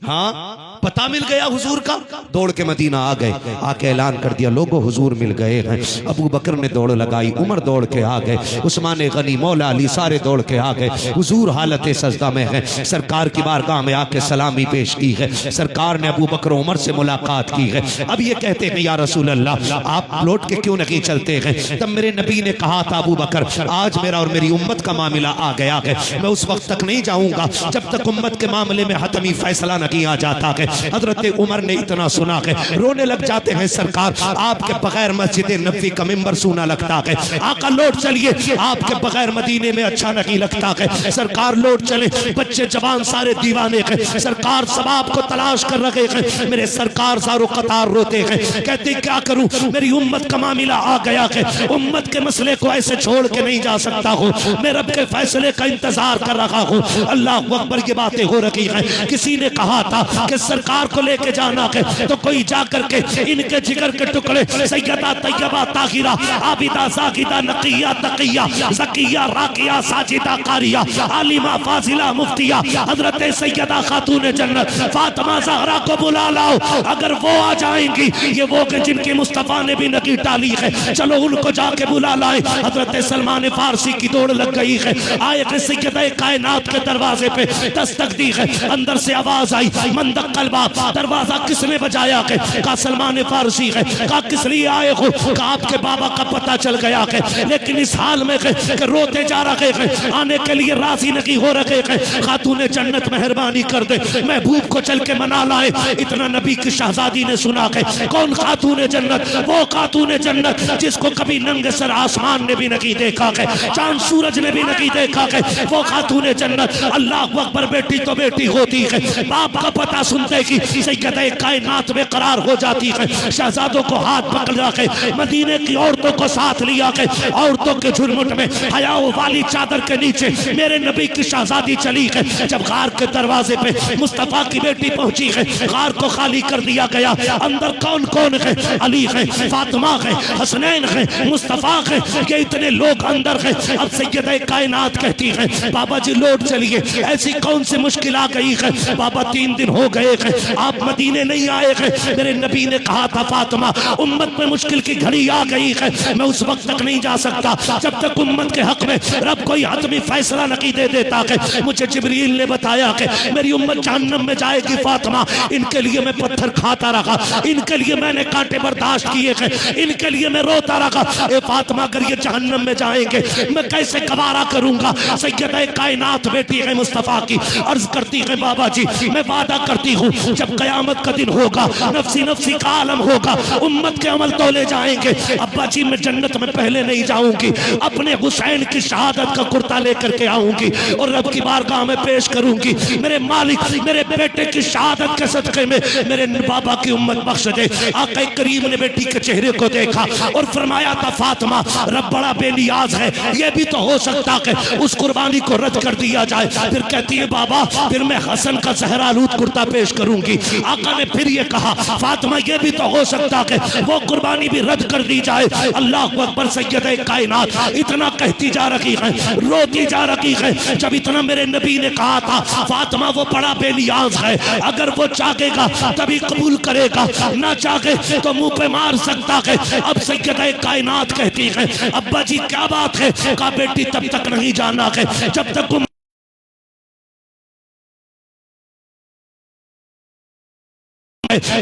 हाँ, पता मिल गया हुजूर का, दौड़ के मदीना आ गए, आके ऐलान कर दिया लोगों हुजूर मिल गए हैं। अबू बकर ने दौड़ लगाई, उमर दौड़ के आ गए, उस्मान गनी, मौला अली सारे दौड़ के आ गए। हुजूर हालत सजदा में है, सरकार की बारगाह में आके सलामी पेश की है। सरकार ने अबू बकर उमर से मुलाकात की है। अब ये कहते हैं या रसूल अल्लाह आप लौट के क्यों नहीं चलते हैं? तब मेरे नबी ने कहा था अबू बकर आज मेरा और मेरी उम्मत का मामला आ गया है, मैं उस वक्त तक नहीं जाऊंगा जब तक उम्मत के मामले में हतमी फैसला नहीं आ जाता है। हजरत उमर ने इतना सुना है, रोने लग जाते हैं, सरकार आपके बगैर मस्जिद नबवी का मिंबर सूना लगता है, आका लौट चलिए, आपके बगैर मदीने में अच्छा नहीं लगता है। सरकार लौट चले, बच्चे जवान सारे दीवाने हैं, सरकार सब आपको तलाश कर रहे हैं। मेरे सरकार सारो कतार रोते हैं, कहते क्या करूं, मेरी उम्मत का मामला आ गया है, उम्मत के मसले को ऐसे छोड़ के नहीं जा सकता हूं, मैं रब के फैसले का इंतजार कर रहा हूं। अल्लाह अकबर की बातें हो रही हैं। किसी ने कहा था कि सरकार को लेके जाना है तो कोई जाकर के इनके जिगर के टुकड़े सैयदा तैयबा ताहिरा आबिदा साकिदा नकिया तकिया ज़किया राकिया साजिदा कारिया आलिमा फाजिला मुफ्तिया हजरत सैयदा खातून जन्नत फातिमा ज़हरा को बुला लाओ। अगर वो आ जाएंगी, ये वो के जिनकी मुस्तफ़ा ने भी नकी डाली है, चलो उनको जाके बुला लाए। हजरत सलमान फारसी की दौड़ लग गई है, आए कि सैयदा कायनात के दरवाजे पे दस्तक दी है। अंदर से आवाज आई मंदक कलबा, दरवाजा किसने बजाया है? कहा सलमान फारसी है। कहा किस लिए आए हो? कहा आपके बाबा का पता चल गया है, लेकिन इस हाल में है कि रोते जा रहे हैं, आने के लिए राजी नहीं हो रहे हैं। खातून जन्नत मेहरबानी कर दे, महबूब को चल के मना लाए। इतना नबी की शहजादी ने सुना है। कौन खातून जन्नत? वो खातून जन्नत जिसको कभी नंगे सर आसमान ने भी नहीं देखा है, चांद सूरज ने भी नहीं देखा है। वो खातून जन्नत अल्लाह अकबर, बेटी तो बेटी होती है, बाप का पता सुनते ही सैयदा कायनात में करार हो जाती है। शहजादों को हाथ पकड़ा के मदीने की औरतों को साथ लिया के औरतों के झुरमुट में हयाओ वाली चादर के नीचे मेरे नबी की शहजादी चली है। जब गार के दरवाजे पे मुस्तफा की बेटी पहुंची है, गार को खाली कर दिया गया। अंदर कौन कौन है? अली है, फातिमा है, हसनैन है, मुस्तफा है, ये इतने लोग अंदर है। अब सैयदा कायनात कहती है बाबा जी लौट चलिए, ऐसी कौन सी मुश्किल आ गई है? बाबा 3 दिन हो गए हैं, हैं, आप मदीने नहीं आए हैं। मेरे नबी ने कहा था फातिमा उम्मत में मुश्किल की घड़ी आ गई है, मैं उस वक्त तक नहीं जा सकता जब तक उम्मत के हक में रब कोई हतमी फैसला नहीं दे देता है। मुझे जिब्रील ने बताया कि मेरी उम्मत जहन्नम में जाएगी फातिमा, इनके लिए मैं पत्थर खाता रहा, इनके लिए मैंने कांटे बर्दाश्त किए हैं, इनके लिए मैं रोता रहा। ए फातिमा अगर ये जहन्नम में जाएंगे मैं कैसे गवारा करूंगा। सैयदा कायनात बेटी है मुस्तफा की अर्ज करती है बाबा जी मैं वादा करती हूँ जब कयामत का दिन होगा, नफ्सी नफ्सी का आलम होगा, उम्मत के अमल तोले जाएंगे, अब्बा जी मैं जन्नत में पहले नहीं जाऊंगी, अपने हुसैन की शहादत का कुर्ता लेकर के आऊंगी और रब की बारगाह में पेश करूंगी। मेरे मालिक मेरे बेटे की शहादत के सदके में मेरे बाबा की उम्मत बख्श दे। आका करीम ने बेटी के चेहरे को देखा और फरमाया था फातिमा रब बड़ा बेनियाज है, ये भी तो हो सकता है उस कुर्बानी को रद्द कर दिया जाए। फिर कहती है बाबा फिर मैं हसन का ज़हरालूद कुर्ता पेश करूंगी। आका ने फिर ये कहा फातिमा ये भी तो हो सकता है वो कुर्बानी भी रद्द कर दी जाए। अल्लाह अकबर। सैयदा कायनात इतना कहती जा रही है, रोती जा रही है। जब इतना मेरे नबी ने कहा था फातिमा वो बड़ा बेनियाज है, अगर वो चाहेगा तभी कबूल करेगा, ना चाहे तो मुंह पे मार सकता है। अब सैयदा कायनात कहती है अब्बा जी क्या बात है। कहा बेटी तब तक नहीं जाना है जब तक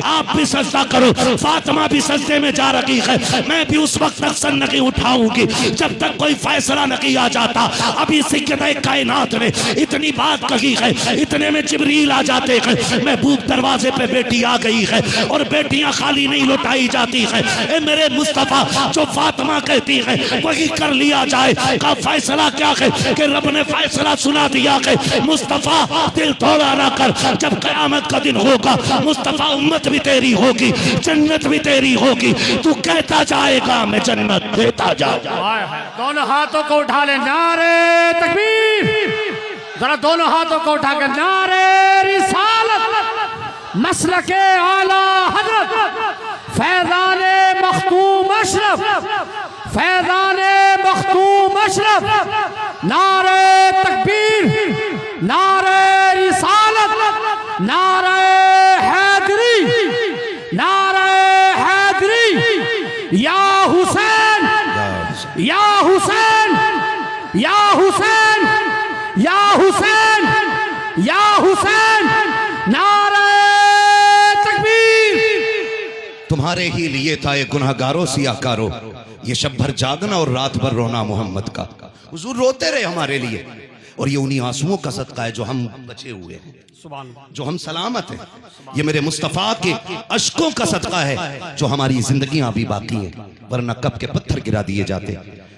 आप भी सजदा करो। फातिमा भी सजदे में जा रही है, मैं भी उस वक्त तक सर नहीं उठाऊंगी जब तक कोई फैसला नहीं आ जाता। अभी सैयदा कायनात ने इतनी बात कही है, इतने में जिब्रील आ जाते हैं। महबूब दरवाजे पे बेटी आ गई है और बेटियां खाली नहीं लौटाई जाती है। ए मेरे मुस्तफा जो फातिमा कहती है वही कर लिया जाए। का फैसला क्या है कि रब ने फैसला सुना दिया है मुस्तफा दिल थोड़ा ना कर, जब कयामत का दिन होगा मुस्तफा उम्मत भी तेरी होगी, जन्नत भी तेरी होगी, तू कहता जाएगा मैं जन्नत देता जाऊंगा। दोनों हाथों को उठा ले नारे तकबीर, जरा दोनों हाथों को उठा कर नारे रिसालत मसलके आला हजरत फैज़ाने मखतूम अशरफ, फैज़ाने मखतूम अशरफ, नारे तकबीर, नारे रिसालत, नारे नारे हैदरी, या हुसैन या हुसैन या हुसैन या हुसैन या हुसैन, नारे तकबीर। तुम्हारे ही लिए था ये गुनहगारों सियाकारो, ये शब भर जागना और रात भर रोना मोहम्मद का। हुजूर रोते रहे हमारे लिए और ये उन्हीं आंसुओं का सदका है जो हम बचे हुए हैं, जो हम सलामत हैं। ये मेरे मुस्तफ़ा के अश्कों का सदका है जो हमारी जिंदगियां अभी बाकी हैं, वरना कब के पत्थर गिरा दिए जाते,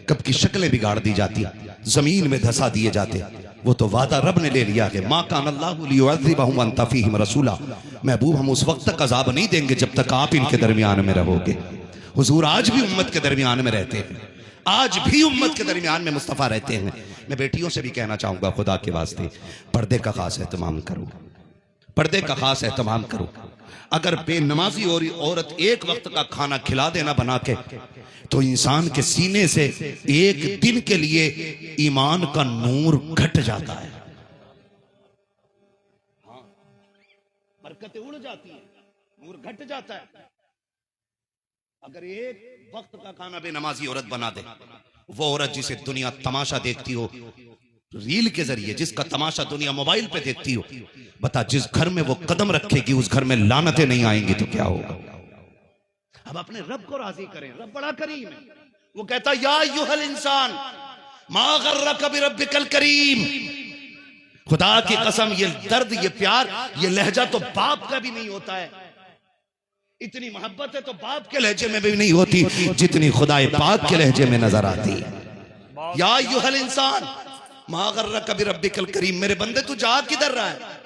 कब की शक्लें बिगाड़ दी जाती, जमीन में धसा दिए जाते। वो तो वादा रब ने ले लिया कि मा कान अल्लाहु लियुअज़्ज़िबहुम व अंत फ़ीहिम रसूला। महबूब हम उस वक्त तक अज़ाब नहीं देंगे जब तक आप इनके दरमियान में रहोगे। हुजूर आज भी उम्मत के दरमियान में रहते हैं, आज भी उम्मत के दरमियान में मुस्तफ़ा रहते हैं। मैं बेटियों से भी कहना चाहूंगा खुदा के वास्ते पर्दे का खास एहतमाम करो, पर्दे का खास एहतमाम करो। अगर बेनमाजी औरत एक वक्त का खाना खिला देना बना के तो इंसान के सीने से एक दिन के लिए ईमान का नूर घट जाता है, बरकतें उड़ जाती है, नूर घट जाता है। अगर एक वक्त का खाना बेनमाजी औरत बना दे, वो औरत जिसे दुनिया तमाशा देखती हो रील के जरिए, जिसका तमाशा दुनिया मोबाइल पे देखती हो, बता जिस घर में वो कदम रखेगी उस घर में लानतें नहीं आएंगी तो क्या होगा। अब अपने रब को राजी करें, रब बड़ा करीम है। वो कहता या अय्युहल इंसान मा गर्रक बिरब्बिकल करीम। खुदा की कसम ये दर्द, ये प्यार, ये लहजा तो बाप का भी नहीं होता है। इतनी मोहब्बत है तो बाप के लहजे में भी नहीं होती जितनी खुदा पाक के लहजे में नजर आती है। या अय्युहल इंसान मा गर्रक बिरब्बिकल करीम। मेरे बंदे तू जा किधर रहा है,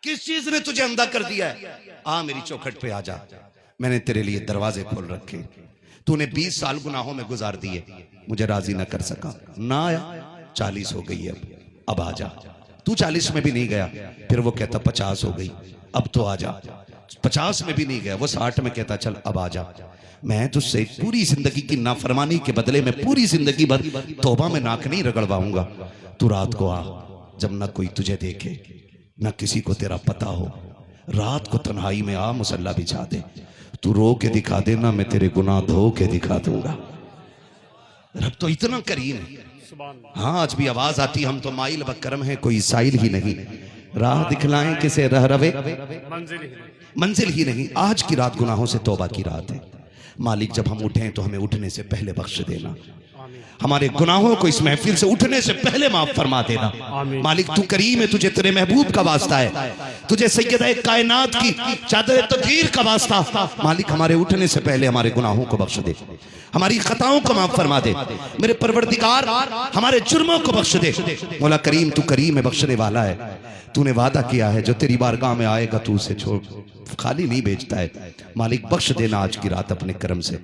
किस चीज ने तुझे अंधा कर दिया है। आ मेरी चौखट पे आ जा, मैंने तेरे लिए दरवाजे खोल रखे। तूने 20 साल गुनाहों में गुजार दिए, मुझे राजी ना कर सका, ना आया। 40 हो गई अब आ जा। तू 40 में भी नहीं गया, फिर वो कहता 50 हो गई, अब तो आ जा। 50 में भी नहीं गया, वो 60 में कहता चल अब आ जा। मैं तुझसे पूरी जिंदगी की नाफरमानी के बदले में पूरी जिंदगी भर तौबा में नाक नहीं रगड़वाऊंगा। तू रात को आ जब ना कोई तुझे देखे, ना किसी को तेरा पता हो, रात को तन्हाई में आ, मुसल्ला बिछा दे, तू रो के दिखा देना, मैं तेरे गुनाह धो के दिखा दूंगा। रब तो इतना करीम है। हाँ, आज भी आवाज आती, हम तो माइल बकरम है, कोई साइल ही नहीं, राह दिखलाएं किसे रह रवे, मंजिल ही नहीं। आज की रात गुनाहों से तौबा की रात है। मालिक जब हम उठें तो हमें उठने से पहले बख्श देना, हमारे गुनाहों को इस महफिल से उठने से पहले माफ फरमा देना। मालिक तू करीम है, तुझे तेरे महबूब का वास्ता है, तुझे सैयद कायनात की चादर तकदीर का वास्ता। मालिक हमारे उठने से पहले हमारे गुनाहों को बख्श दे, हमारी खताओं को माफ फरमा दे। मेरे परवरदिगार हमारे जुर्मों को बख्श दे। मौला करीम तू करीम है, बख्शने वाला है। तूने वादा किया है जो तेरी बारगाह में आएगा तू उसे छोड़ खाली नहीं भेजता है। मालिक बख्श देना आज की रात अपने करम से।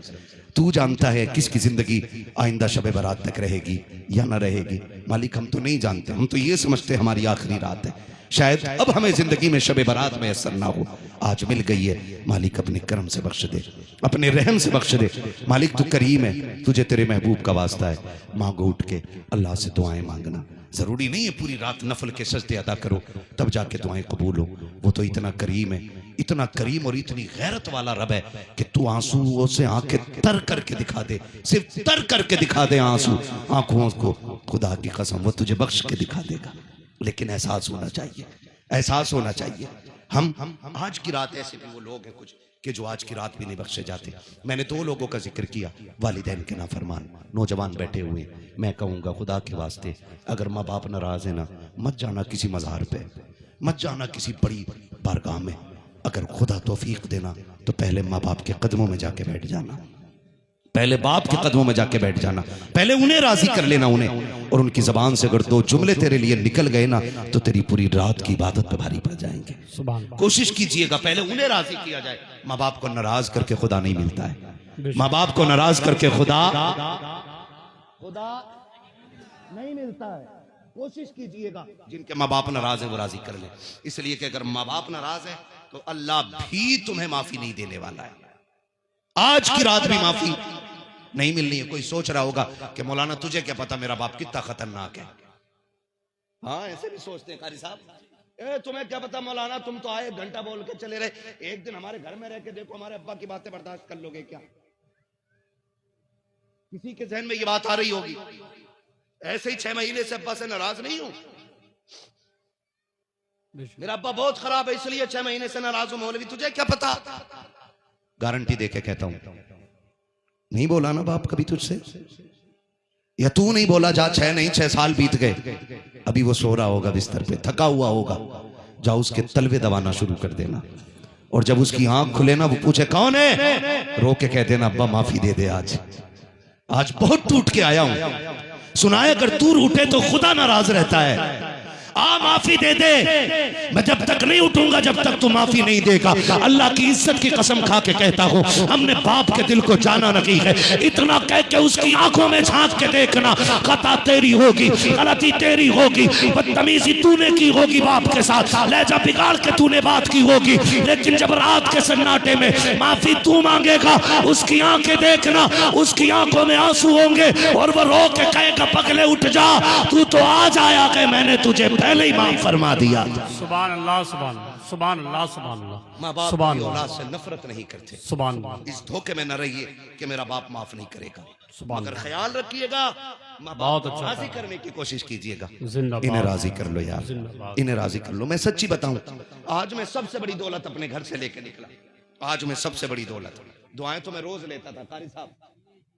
तू जानता है किसकी जिंदगी आइंदा शबे बारात तक रहेगी या ना रहेगी। मालिक हम तो नहीं जानते, हम तो ये समझते हमारी आखिरी रात है, शायद अब हमें जिंदगी में शबे बारात में असर ना हो। आज मिल गई है, मालिक अपने करम से बख्श दे, अपने रहम से बख्श दे। मालिक तू करीम है, तुझे तेरे महबूब का वास्ता है। मांगो उठ के अल्लाह से दुआएं मांगना, जरूरी नहीं है पूरी रात नफल के सजदे अदा करो तब जाके दुआएं कबूल हो। वो तो इतना करीम है, इतना करीम और इतनी गैरत वाला रब है कि तू आंसुओं से आंखें तर करके दिखा दे, सिर्फ तर करके दिखा दे आंसू आंखों को, खुदा की कसम वो तुझे बख्श के दिखा देगा। लेकिन एहसास होना चाहिए, एहसास होना चाहिए। हम आज की रात ऐसे भी वो लोग हैं कुछ कि जो आज की रात भी नहीं बख्शे जाते। मैंने दो लोगों का जिक्र किया, वालिदैन के नाफरमान नौजवान बैठे हुए। मैं कहूँगा खुदा के वास्ते अगर माँ बाप नाराज है ना, मत जाना किसी मज़ार पे, मत जाना किसी बड़ी बारगाह में। अगर खुदा तौफीक देना तो पहले माँ बाप के कदमों में जाके बैठ जाना, पहले बाप के कदमों में जाके बैठ जाना, पहले उन्हें राजी कर लेना उन्हें। और उनकी जबान से अगर दो जुमले तेरे लिए निकल गए ना तो तेरी पूरी रात की इबादत पे भारी पड़ जाएंगे। कोशिश कीजिएगा पहले उन्हें राजी किया जाए। माँ बाप को नाराज करके खुदा नहीं मिलता है, माँ बाप को नाराज करके खुदा नहीं मिलता है। कोशिश कीजिएगा जिनके माँ बाप नाराज है वो राजी कर ले, इसलिए कि अगर माँ बाप नाराज है तो अल्लाह भी तुम्हें माफी नहीं देने वाला है। आज की रात भी माफी नहीं मिलनी है। कोई सोच रहा होगा कि मौलाना तुझे क्या पता मेरा बाप कितना खतरनाक है। हाँ ऐसे भी सोचते हैं कारी साहब, तुम्हें क्या पता मौलाना, तुम तो आए घंटा बोल के चले रहे, एक दिन हमारे घर में रह के देखो हमारे अब्बा की बातें बर्दाश्त कर लोगे क्या? किसी के जहन में ये बात आ रही होगी। ऐसे ही 6 महीने से अब्बा से नाराज नहीं हूं, मेरा अब्बा बहुत खराब है इसलिए 6 महीने से नाराज हूं। मौलवी तुझे क्या पता? गारंटी देके कहता हूं, नहीं बोला ना बाप कभी तुझसे, या तू नहीं बोला जा 6 साल बीत गए, अभी वो सो रहा होगा बिस्तर पे थका हुआ होगा, जाओ उसके तलवे दबाना शुरू कर देना। और जब उसकी आंख खुले ना वो पूछे कौन है, रो के कह देना अब्बा माफी दे दे, आज बहुत टूट के आया हूं। सुनाए अगर तू उठे तो खुदा नाराज रहता है। आ माफी दे दे, मैं जब तक नहीं उठूंगा जब तक तू माफी नहीं देगा। अल्लाह की इज्जत की कसम खा के कहता हूँ, हमने बाप के दिल को जाना नहीं है। इतना कह के उसकी आंखों में झांक के देखना, खता तेरी होगी, गलती तेरी होगी, बदतमीजी तूने की होगी बाप के साथ, लहजा बिगाड़ के तूने बात की होगी, लेकिन जब रात के सन्नाटे में माफी तू मांगेगा, उसकी आंखें देखना, उसकी आंखों में आंसू होंगे और वो रो के कहेगा पगले उठ जा, तू तो आज आया कि मैंने तुझे पहले ही माफ फरमा दिया। सुभान अल्लाह, सुभान अल्लाह, सुभान अल्लाह, सुभान अल्लाह। माँ बाप की औलाद से नफरत नहीं करते, सुभान अल्लाह। इस धोखे में न रहिए कि मेरा बाप माफ नहीं करेगा, मगर ख्याल रखिएगा माँ बाप बहुत अच्छा राजी करने की कोशिश कीजिएगा। जिंदाबाद। इन्हें राजी कर लो यार, इन्हें राजी कर लो। मैं सच्ची बताऊं, आज मैं सबसे बड़ी दौलत अपने घर से लेके निकला। आज मैं सबसे बड़ी दौलत, दुआएं तो मैं रोज लेता था कारी साहब,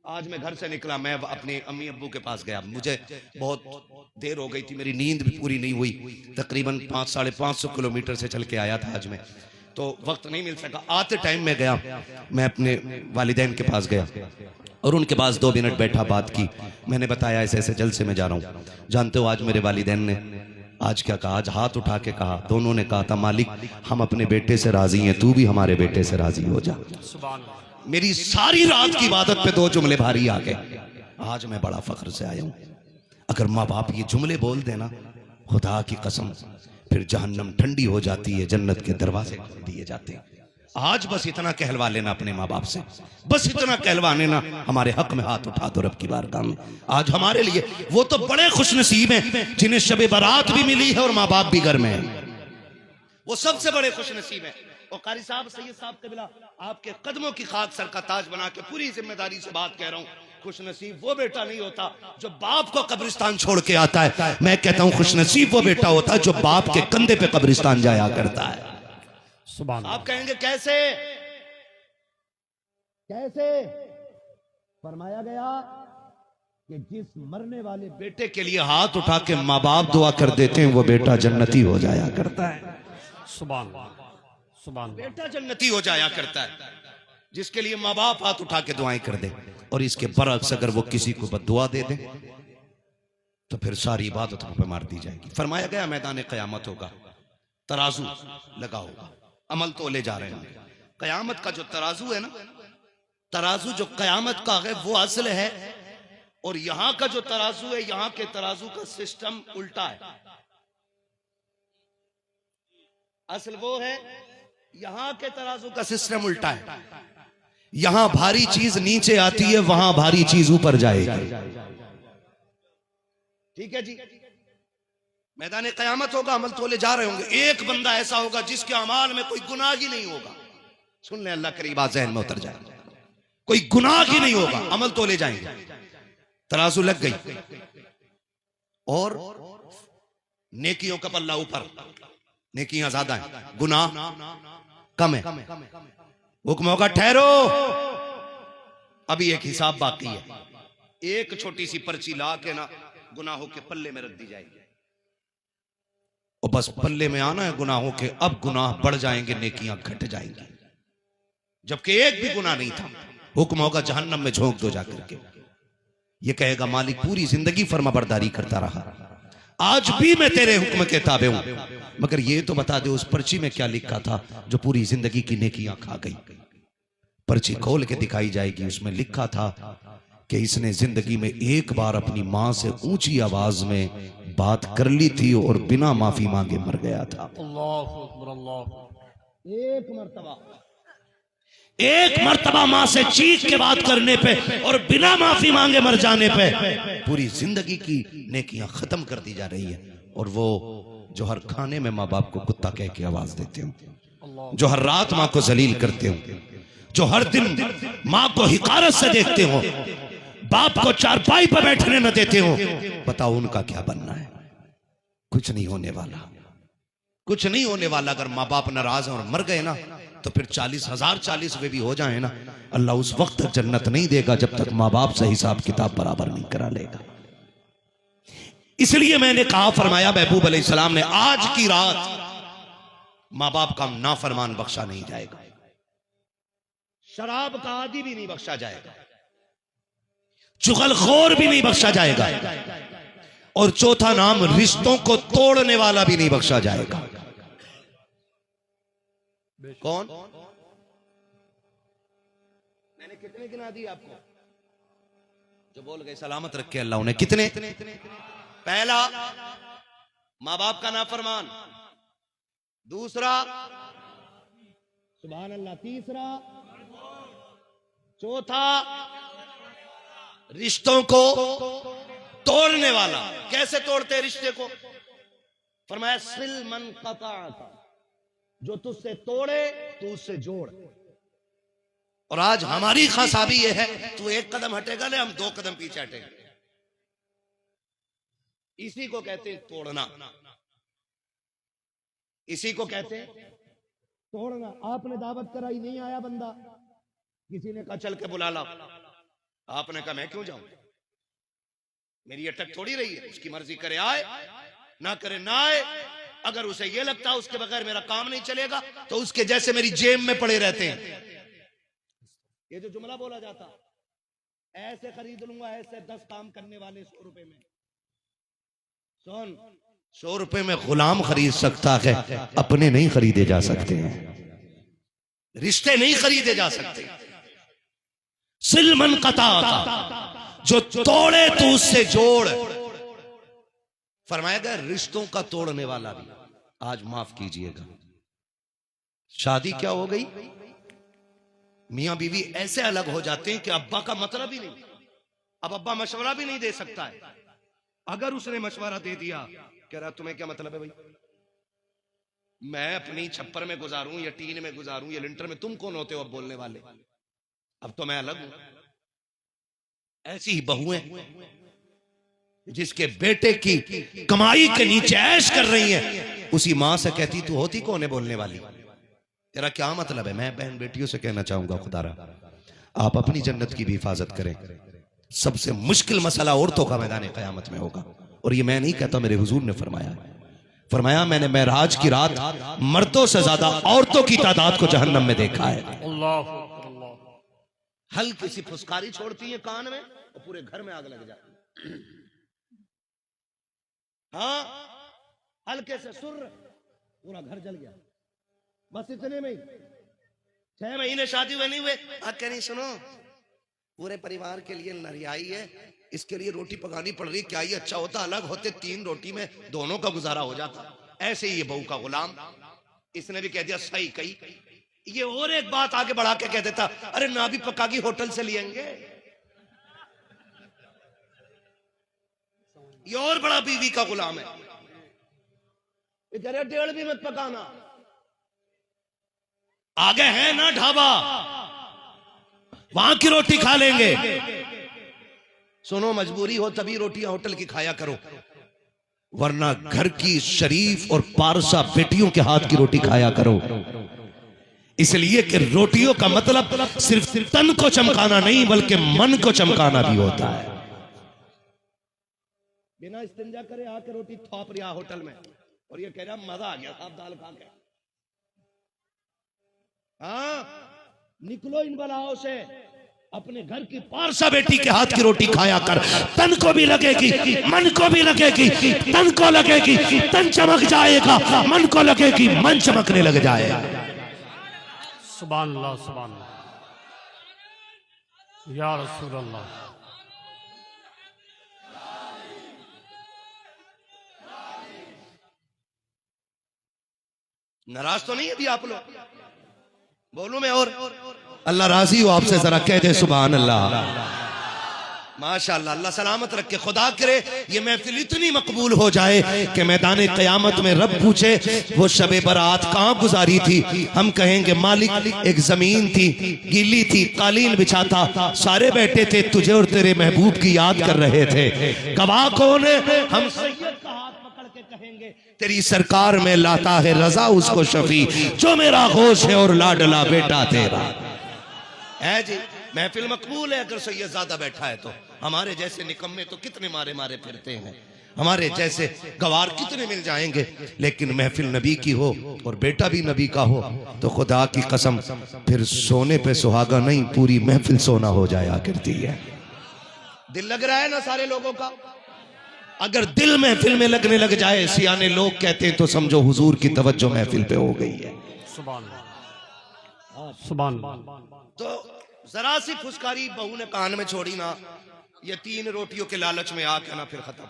आज मैं घर से निकला, मैं अपने अम्मी अब्बू के पास गया। मुझे बहुत देर हो गई थी, मेरी नींद भी पूरी नहीं हुई, तकरीबन 500-550 किलोमीटर से चल के आया था आज मैं, तो वक्त नहीं मिल सका। आते टाइम में गया, मैं अपने वालिदैन के पास गया और उनके पास 2 मिनट बैठा, बात की। मैंने बताया ऐसे ऐसे जलसे में जा रहा हूँ। जानते हो आज मेरे वालिदैन ने आज क्या कहा? आज हाथ उठा के कहा, दोनों ने कहा था मालिक हम अपने बेटे से राजी हैं, तू भी हमारे बेटे से राजी हो जा। मेरी सारी रात की इबादत पे 2 जुमले भारी आ गए। आज मैं बड़ा फख्र से आया हूं। अगर माँ बाप ये जुमले बोल देना, खुदा की कसम फिर जहन्नम ठंडी हो जाती है, जन्नत के दरवाजे खोल दिए जाते हैं। आज बस इतना कहलवा लेना अपने माँ बाप से, बस इतना कहलवा लेना, हमारे हक में हाथ उठा दो रब की बारगाह में। आज हमारे लिए वो तो बड़े खुश नसीब हैं जिन्हें शबे बारात भी मिली है और माँ बाप भी घर में है। वो सबसे बड़े खुश नसीब है। और कारी साहब, सैयद साहब कबिला, आपके कदमों की खाक सर का ताज बना के पूरी जिम्मेदारी से बात कह रहा हूं, खुश नसीब वो बेटा नहीं होता जो बाप को कब्रिस्तान छोड़ के आता है। मैं कहता हूं खुश नसीब वो बेटा होता है जो बाप के कंधे पे कब्रिस्तान जाया करता है। सुभान आप कहेंगे कैसे? कैसे? फरमाया गया कि जिस मरने वाले बेटे के लिए हाथ उठा के माँ बाप दुआ कर देते हैं वो बेटा जन्नती हो जाया करता है। सुभान सुभान। बेटा जन्नती हो जाया करता है जिसके लिए माँ बाप हाथ उठा के दुआएं कर दे। और इसके बरअक्स अगर वो किसी को बद्दुआ दे दे तो फिर सारी इबादतों पे मार दी जाएगी। फरमाया गया मैदान क़यामत होगा, तराजू लगा होगा, अमल तोले जा रहे हैं। क़यामत का जो तराजू है ना, तराजू जो क़यामत का है वो असल है, और यहां का जो तराजू है, यहां के तराजू का सिस्टम उल्टा है। असल वो है, यहां के तराजू का सिस्टम उल्टा है। यहां भारी चीज नीचे आती है, वहां भारी चीज ऊपर जाएगी। ठीक है जी। मैदान क़यामत होगा, अमल तोले जा रहे होंगे। एक बंदा ऐसा होगा जिसके अमाल में कोई गुनाह ही नहीं होगा। सुन ले, अल्लाह करीब बात ज़हन में उतर जाए। कोई गुनाह ही नहीं होगा, अमल तोले जाएंगे। तराजू लग गई और नेकियों का पल्ला ऊपर, नेकियां ज्यादा है, गुनाह कम है। हुक्म होगा ठहरो, अभी एक हिसाब बाकी है। एक छोटी सी पर्ची ला के ना गुनाहों के पल्ले में रख दी जाएगी, और बस पल्ले में आना है गुनाहों के। अब गुनाह बढ़ जाएंगे, नेकियां घट जाएंगी। जबकि एक भी गुनाह नहीं था, हुक्म होगा जहन्नम में झोंक दो जाकर के। ये कहेगा मालिक पूरी जिंदगी फर्माबरदारी करता रहा, आज भी मैं तेरे हुक्म के ताबे हूं, मगर ये तो बता दे उस पर्ची में क्या लिखा था जो पूरी जिंदगी की नेकियां खा गई। पर्ची खोल के दिखाई जाएगी, उसमें लिखा था कि इसने जिंदगी में एक बार अपनी मां से ऊंची आवाज में बात कर ली थी और बिना माफी मांगे मर गया था। अल्लाहु अकबर, अल्लाह। एक मर्तबा मां से चीख के बात करने पे और बिना माफी मांगे मर जाने पे पूरी जिंदगी की नेकियां खत्म कर दी जा रही है। और वो जो हर खाने में माँ बाप को कुत्ता कह के आवाज देते हो, जो हर रात माँ को जलील करते हो, जो हर दिन माँ को हिकारत से देखते हो, बाप को चारपाई पर बैठने न देते हो, बताओ उनका क्या बनना है? कुछ नहीं होने वाला, कुछ नहीं होने वाला। अगर माँ बाप नाराज और मर गए ना तो फिर 40,000 40वें भी हो जाए ना, अल्लाह उस वक्त तक जन्नत नहीं देगा जब तक माँ बाप से हिसाब किताब बराबर नहीं करा लेगा। इसलिए मैंने कहा, फरमाया महबूब अलैहिस्सलाम ने, आज की रात माँ बाप का नाफरमान बख्शा नहीं जाएगा, शराब का आदी भी नहीं बख्शा जाएगा, चुगलखोर भी नहीं बख्शा जाएगा, और चौथा नाम रिश्तों को तोड़ने वाला भी नहीं बख्शा जाएगा। कौन? मैंने कितने गिना दिए आपको? जो बोल गए सलामत रखे अल्लाह उन्हें। कितने? पहला, माँ बाप का नाफरमान। दूसरा, सुभान अल्लाह। तीसरा, चौथा, रिश्तों को तोड़ने वाला। कैसे तोड़ते हैं रिश्ते को? फरमाया सिल मन क़ताअक, जो तुझसे तोड़े तू उससे जोड़। और आज हमारी खासाबी ये है, तू एक कदम हटेगा ना, हम 2 कदम पीछे हटेंगे। इसी को कहते हैं तोड़ना, इसी को कहते हैं तोड़ना। आपने दावत कराई, नहीं आया बंदा, किसी ने कहा चल के बुला ला, आपने कहा मैं क्यों जाऊं, मेरी अटक थोड़ी रही है, उसकी मर्जी करे आए ना करे ना आए। अगर उसे ये लगता है उसके बगैर मेरा काम नहीं चलेगा तो उसके जैसे मेरी जेब में पड़े रहते हैं। ये जो जुमला बोला जाता, ऐसे खरीद लूंगा, ऐसे 10 काम करने वाले 100 रुपए में। सुन, 100 रुपए में गुलाम खरीद सकता है, अपने नहीं खरीदे जा सकते हैं, रिश्ते नहीं खरीदे जा सकते। सिल मन क़ताअक, जो तोड़े तो उससे जोड़। फरमाया गया रिश्तों का तोड़ने वाला भी। आज माफ कीजिएगा, शादी क्या हो गई, मियां बीवी ऐसे अलग हो जाते हैं कि अब्बा का मतलब ही नहीं। अब अब्बा मशवरा भी नहीं दे सकता है। अगर उसने मशवरा दे दिया, कह रहा तुम्हें क्या मतलब है भाई, मैं अपनी छप्पर में गुजारूं या टीन में गुजारूं या लिंटर में, तुम कौन होते हो अब बोलने वाले? अब तो मैं अलग हूं। ऐसी ही बहुएं जिसके बेटे की कमाई के नीचे ऐश कर रही हैं, उसी मां से कहती तू होती कौन है बोलने वाली? तेरा क्या मतलब है? मैं बहन बेटियों से कहना चाहूंगा, खुदारा आप अपनी जन्नत की भी हिफाजत करें। सबसे मुश्किल मसला औरतों का मैदान क़यामत में होगा, और ये मैं नहीं कहता, मेरे हुजूर ने फरमाया मैंने मेराज की रात मर्दों से ज्यादा औरतों की तादाद को जहन्नम में देखा है। हल्की सी फुसकारी छोड़ती है कान में और पूरे घर में आग लग जाती है। हाँ, हल्के से सुर पूरा घर जल गया, बस इतने में ही 6 महीने शादी हुए नहीं हुए, आप कह रही सुनो पूरे परिवार के लिए नरियाई है, इसके लिए रोटी पकानी पड़ रही, क्या ये अच्छा होता अलग होते 3 रोटी में दोनों का गुजारा हो जाता। ऐसे ही ये बहू का गुलाम, इसने भी कह दिया सही कही। ये और एक बात आगे बढ़ा के कह देता, अरे ना भी पकागी होटल से लिएंगे। ये और बड़ा बीवी का गुलाम है, ये कह रहे 1.5 भी मत पकाना, आगे है ना ढाबा वहां की रोटी खा लेंगे। सुनो, मजबूरी हो तभी रोटियां होटल की खाया करो, वरना घर की शरीफ और पारसा बेटियों के हाथ की रोटी खाया करो। इसलिए कि रोटियों का मतलब सिर्फ तन को चमकाना नहीं बल्कि मन को चमकाना भी होता है। बिना इस्तिंजा करे आके रोटी थोप रहा होटल में और ये कह रहा मजा आ गया साहब दाल खा के। हाँ, निकलो इन बलाओं से, अपने घर की पारसा बेटी के हाथ की रोटी खाया कर। तन को भी लगेगी, मन को भी लगेगी। तन को लगेगी, तन चमक जाएगा, मन को लगेगी, मन चमकने लग जाएगा। सुभान अल्लाह, सुभान अल्लाह, या रसूल अल्लाह। नाराज तो नहीं है अभी आप लोग? बोलूं मैं और अल्लाह राजी हो आपसे, जरा कह दे सुभान अल्लाह। माशाअल्लाह, अल्लाह सलामत रखे। खुदा करे ये महफिल इतनी मकबूल हो जाए कि मैदान क़यामत में रब पूछे वो शबे बरात कहाँ गुजारी थी, हम कहेंगे मालिक एक जमीन थी, गीली थी, कालीन बिछा था, सारे बैठे थे, तुझे और तेरे महबूब की याद कर रहे थे। गवाह कौन है? हम सैयद का हाथ पकड़ के कहेंगे तेरी सरकार में लाता है रजा उसको शफी, जो मेरा होश है और लाडला बेटा तेरा है। जी महफिल मकबूल है अगर सैयद ज्यादा बैठा है तो। हमारे जैसे निकम्मे तो कितने मारे मारे फिरते हैं, हमारे जैसे गवार कितने मिल जाएंगे, लेकिन महफिल नबी की हो और बेटा भी नबी का हो तो खुदा की कसम फिर सोने पे सुहागा नहीं, पूरी महफिल सोना हो जाया करती है। दिल लग रहा है ना सारे लोगों का? अगर दिल महफिल में लगने लग जाए, सियाने लोग कहते हैं, तो समझो हुजूर की तवज्जो महफिल पे हो गई है। सुभान अल्लाह, सुभान अल्लाह। तो जरा सी फुसकारी बहू ने कान में छोड़ी ना, ये 3 रोटियों के लालच में आके ना फिर खत्म,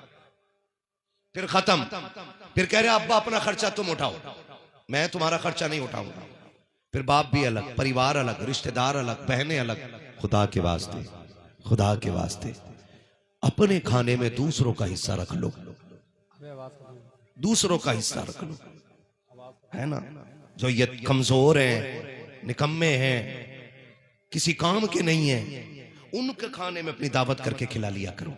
फिर कह रहे अब्बा अपना खर्चा तुम उठाओ, मैं तुम्हारा खर्चा नहीं उठाऊंगा। फिर बाप भी अलग, परिवार अलग, रिश्तेदार अलग, बहनें अलग। खुदा के वास्ते, खुदा के वास्ते अपने खाने में दूसरों का हिस्सा रख लो, दूसरों का हिस्सा रख लो, है ना। जो ये कमजोर हैं, निकम्मे हैं, किसी काम के नहीं है, उनके खाने में अपनी दावत करके खिला लिया करो,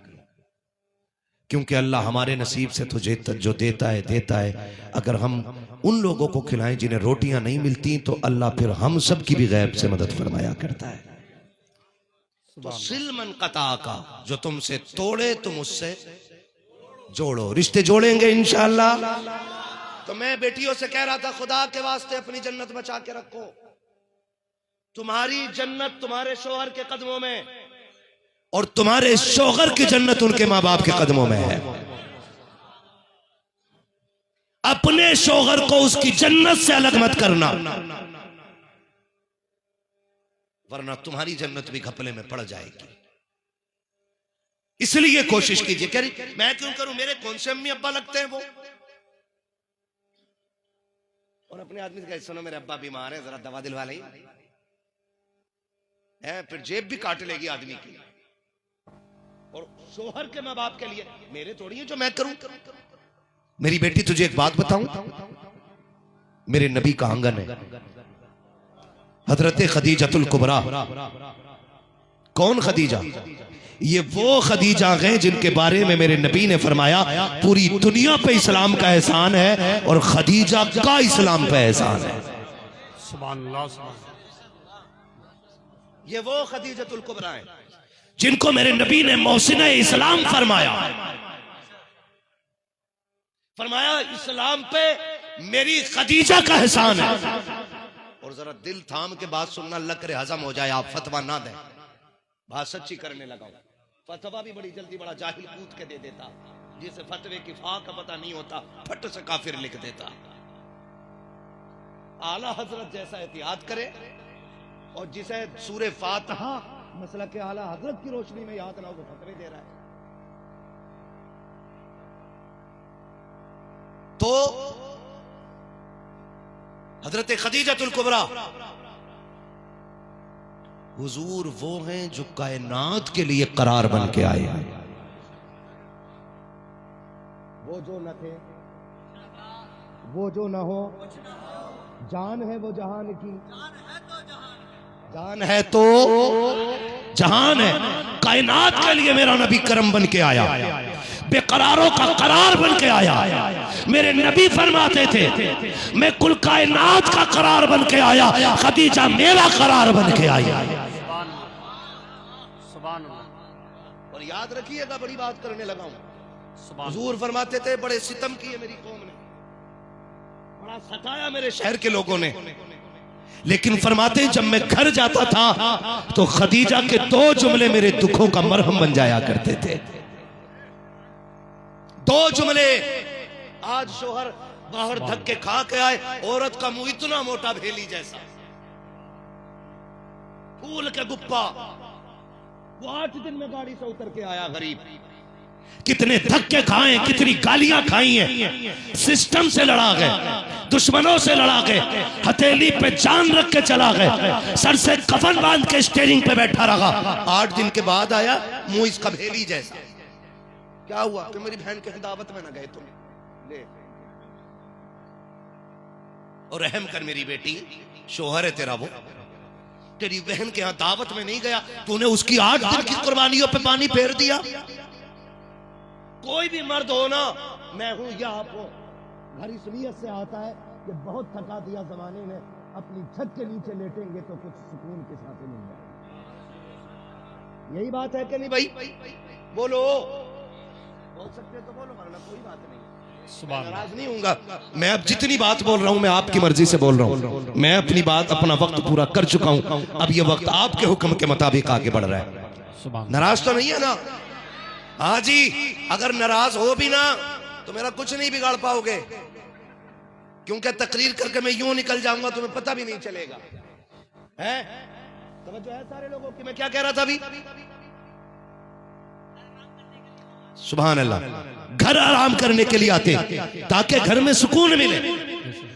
क्योंकि अल्लाह हमारे नसीब से तुझे जो देता है। अगर हम उन लोगों को खिलाएं जिन्हें रोटियां नहीं मिलती तो अल्लाह फिर हम सब की भी गैब से मदद फरमाया करता है। तो सिल मन कता का, जो तुमसे तोड़े तुम उससे जोड़ो, रिश्ते जोड़ेंगे इंशाअल्लाह। तो मैं बेटियों से कह रहा था, खुदा के वास्ते अपनी जन्नत बचा के रखो। तुम्हारी जन्नत तुम्हारे शोहर के कदमों में, और तुम्हारे शोहर की जन्नत उनके माँ बाप के कदमों में है। अपने शोहर को उसकी जन्नत से अलग मत करना, वरना तुम्हारी जन्नत भी घपले में पड़ जाएगी। इसलिए कोशिश कीजिए। कह रही मैं क्यों करूं, मेरे कौन से अम्मी अब्बा लगते हैं वो। और अपने आदमी से कहे सुनो मेरे अब्बा बीमार है, जरा दवा दिलवा लें, फिर जेब भी काट लेगी आदमी की। और शोहर के माँ बाप के लिए मेरे थोड़ी है जो मैं करूं। मेरी बेटी तुझे एक बात बताऊं, मेरे नबी का आंगन है। हजरत खदीजतुल कुबरा। कौन खदीजा? ये वो खदीजा हैं जिनके बारे में मेरे नबी ने फरमाया पूरी दुनिया पे इस्लाम का एहसान है और खदीजा का इस्लाम पे एहसान है। सुभान अल्लाह। ये वो खदीजतुल कुबरा है जिनको मेरे नबी ने मौसिना इस्लाम फरमाया। फरमाया इस्लाम पे मेरी खदीजा का एहसान है। और जरा दिल थाम के बात सुनना, अल्लाह करे हजम हो जाए, आप फतवा ना दें। बात सच्ची करने लगा हूं। फतवा भी बड़ी जल्दी बड़ा जाहिल कूद के दे देता, जिसे फतवे की फा का पता नहीं होता फट से काफिर लिख देता। आला हजरत जैसा एहतियात करे और जिसे सूरे फातिहा मसला के आला हजरत की रोशनी में याद ना हो, फतवे दे रहा है। तो हजरत खदीजतुल कुबरा हुजूर वो हैं जो कायनात के लिए करार बन के आए। वो जो न थे, वो जो न हो, जान है वो जहान की, जान है तो जहान है। कायनात के लिए मेरा नबी करम बन के आया, बेकरारों का करार बन के आया। मेरे नबी फरमाते थे मैं कुल कायनात का करार बन के आया, खदीजा मेरा करार बन के आई। और याद रखिएगा, बड़ी बात करने लगा हूं। हुजूर फरमाते थे बड़े सितम किए मेरी कौम ने, बड़ा सताया मेरे शहर के लोगों ने, लेकिन फरमाते जब मैं घर जाता था तो खदीजा के 2 जुमले मेरे दुखों का मरहम बन जाया करते थे। 2 जुमले। आज शोहर बाहर धक्के खा के आए, औरत का मुंह इतना मोटा भेली जैसा, फूल के गुप्पा। वो 8 दिन में गाड़ी से उतर के आया गरीब। कितने धक्के खाए, कितनी गालियां खाई हैं, सिस्टम से लड़ा गए, दुश्मनों से लड़ा गए, हथेली पे जान रख के चला गए, सर से कफन बांध के स्टीयरिंग पे बैठा रहा। 8 दिन के बाद आया, मुंह इसका भेली जैसा। क्या हुआ कि मेरी बहन के दावत में ना गए तुम? ले और रहम कर मेरी बेटी, शोहर है तेरा वो, तेरी बहन के यहां दावत में नहीं गया, तूने उसकी 8 दिन की कुर्बानियों पे पानी फेर दिया। कोई भी मर्द हो ना, मैं हूं या आप हो, घर इस नीयत से आता है कि बहुत थका दिया जमाने ने, अपनी छत के नीचे लेटेंगे तो कुछ सुकून के साथ मिल जाए। यही बात है कि नहीं भाई? बोलो, बोल सकते तो बोलो, वरना कोई बात नहीं, नाराज नहीं हूंगा। मैं अब जितनी बात बोल रहा हूं मैं आपकी मर्जी से बोल रहा हूं। मैं अपनी बात, अपना वक्त पूरा कर चुका हूं। अब ये वक्त आपके हुक्म के मुताबिक आगे बढ़ रहा है। नाराज तो नहीं है ना? हाँ जी, अगर नाराज हो भी ना तो मेरा कुछ नहीं बिगाड़ पाओगे, क्योंकि तकरीर करके मैं यूं निकल जाऊंगा तुम्हें पता भी नहीं चलेगा। है तवज्जो है सारे लोगों की? मैं क्या कह रहा था अभी? सुभान अल्लाह। घर आराम करने के लिए आते ताकि घर में सुकून मिले।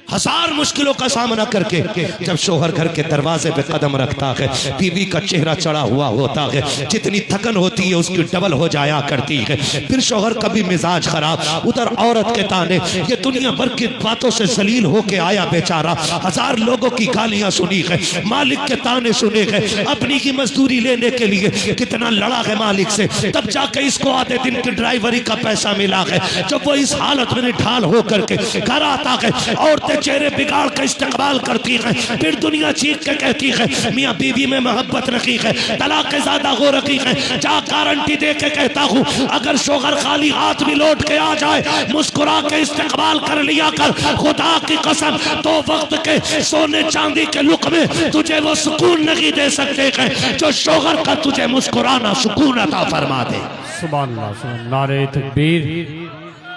1000 मुश्किलों का सामना करके जब शोहर घर के दरवाजे पे कदम रखता है, बीवी का चेहरा चढ़ा हुआ होता है, जितनी थकन होती है उसकी डबल हो जाया करती है। फिर शोहर का भी मिजाज खराब, उधर औरत के ताने, ये दुनिया भर की बातों से जलील होके आया बेचारा। 1000 लोगों की गालियां सुनी है, मालिक के ताने सुने हैं, अपनी की मजदूरी लेने के लिए कितना लड़ा है मालिक से, तब जाके इसको आधे दिन की ड्राइवरी का पैसा मिला है। जब वो इस हालत में ढाल होकर के घर आता है, औरतें चेहरे बिगाड़ का इस्तेमाल करती है, फिर दुनिया चीख के कहती है मियां बीवी में मोहब्बत रखी है, तलाक ज्यादा हो रखी है। जा गारंटी दे के कहता हूं, अगर शोहर खाली हाथ भी लौट के आ जाए, मुस्कुरा के इस्तेमाल कर लिया कर, खुदा की कसम 2 वक्त के सोने चांदी के लुक में तुझे वो सुकून नहीं दे सकते हैं जो शोहर का तुझे मुस्कुराना सुकून अता फरमा दे। सुभान अल्लाह। नारे तकबीर,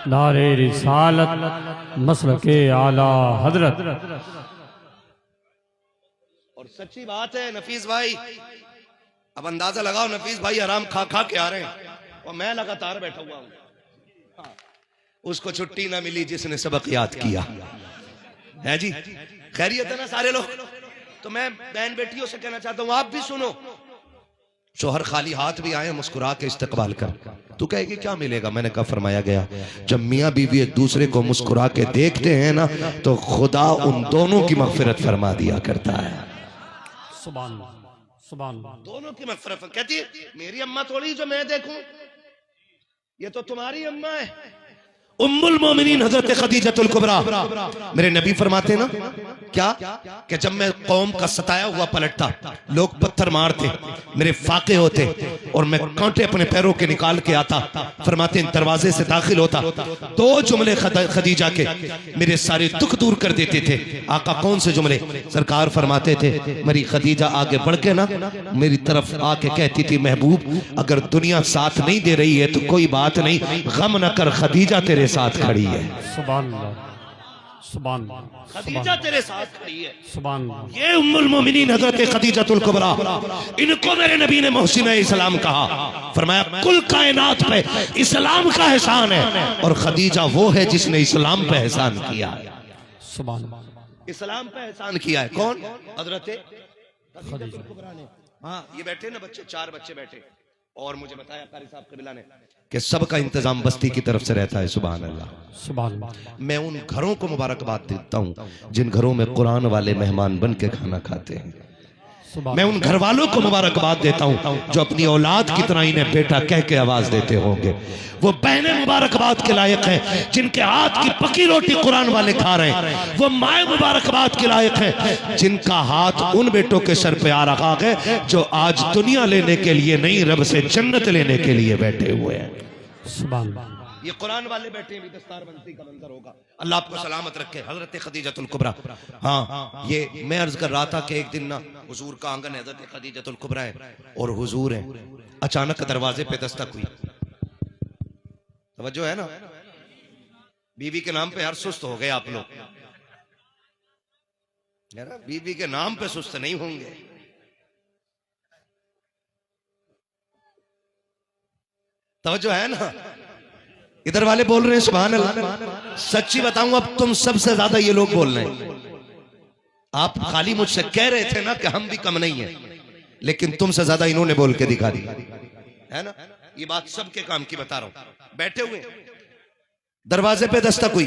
नारे रिसालत, मसलके आला हजरत। और सच्ची बात है नफीस भाई, अब अंदाजा लगाओ, नफीस भाई आराम खा खा के आ रहे हैं और मैं लगातार बैठा हुआ हूं। उसको छुट्टी ना मिली जिसने सबक याद किया है। जी खैरियत है ना सारे लोग? तो मैं बहन बेटियों से कहना चाहता हूं, आप भी सुनो। शोहर खाली हाथ भी आए, मुस्कुरा के इस्तकबाल कर। तू कहेगी क्या मिलेगा? मैंने कहा फरमाया गया जब मियाँ बीवी एक दूसरे को मुस्कुरा के देखते हैं ना तो खुदा उन दोनों की मगफिरत फरमा दिया करता है। सुभान अल्लाह, सुभान अल्लाह। दोनों की मगफिरत। कहती है मेरी अम्मा थोड़ी जो मैं देखूं, ये तो तुम्हारी अम्मा है। उम्मुल मोमिनीन हजरत खदीजतुल कुबरा, मेरे नबी फरमाते ना क्या कि जब मैं कौम का सताया हुआ पलटता, लोग पत्थर मारते, मेरे फाके होते और मैं कांटे अपने पैरों के निकाल के आता, फरमाते दरवाजे से दाखिल होता, दो जुमले खदीजा के मेरे सारे दुख दूर कर देते थे। आका कौन से जुमले? सरकार फरमाते थे मेरी खदीजा आगे बढ़ के ना मेरी तरफ आके कहती थी महबूब अगर दुनिया साथ नहीं दे रही है तो कोई बात नहीं, गम न कर, खदीजा तेरे साथ खड़ी है। सुभान अल्लाह, सुभान अल्लाह, खदीजा तेरे साथ खड़ी है। सुभान अल्लाह। ये उम्मुल मोमिनीन हजरत खदीजतुल कुबरा, इनको मेरे नबी ने मोहसिना इस्लाम कहा। फरमाया कुल कायनात पे इस्लाम का एहसान है और खदीजा वो है जिसने इस्लाम पे एहसान किया है। सुभान अल्लाह। इस्लाम पे एहसान किया है कौन? हजरत खदीजा। हाँ ये बैठे ना बच्चे, 4 बच्चे बैठे और मुझे बताया कारी साहब कबीला ने कि सबका इंतजाम बस्ती की तरफ से रहता है। सुभान अल्लाह, सुभान अल्लाह। मैं उन घरों को मुबारकबाद देता हूँ जिन घरों में कुरान वाले मेहमान बन के खाना खाते हैं। मैं उन घर वालों को मुबारकबाद देता हूँ जो अपनी औलाद की तरह इन्हें बेटा कह के आवाज देते होंगे। वो बहनें मुबारकबाद के लायक हैं जिनके हाथ की पकी रोटी कुरान वाले खा रहे हैं। वो माए मुबारकबाद के लायक हैं जिनका हाथ उन बेटों के सर पे आ रहा है जो आज दुनिया लेने के लिए नहीं रब से जन्नत लेने के लिए बैठे हुए हैं। सुभान अल्लाह। ये कुरान वाले बैठे हैं, भी दस्तारबंदी का मंजर होगा। अल्लाह आपको सलामत रखे। हजरत खदीजतुल कुबरा, हाँ ये मैं अर्ज कर रहा था कि एक दिन ना हुजूर का आंगन हजरत खदीजतुल कुबरा है और हुजूर है, अचानक दरवाजे पे दस्तक हुई। तवज्जो है ना, बीवी के नाम पे हर सुस्त हो गए आप लोग। बीवी के नाम पे सुस्त नहीं होंगे। तवज्जो है ना, इधर वाले बोल रहे हैं सुभान अल्लाह। सच्ची बताऊं अब तुम सबसे ज्यादा ये लोग बोल रहे हैं। आप खाली मुझसे कह रहे थे ना कि हम भी कम नहीं है, लेकिन तुमसे ज्यादा इन्होंने बोल के दिखा दी है ना। ये बात सबके काम की बता रहा हूं। बैठे हुए दरवाजे पे दस्तक हुई,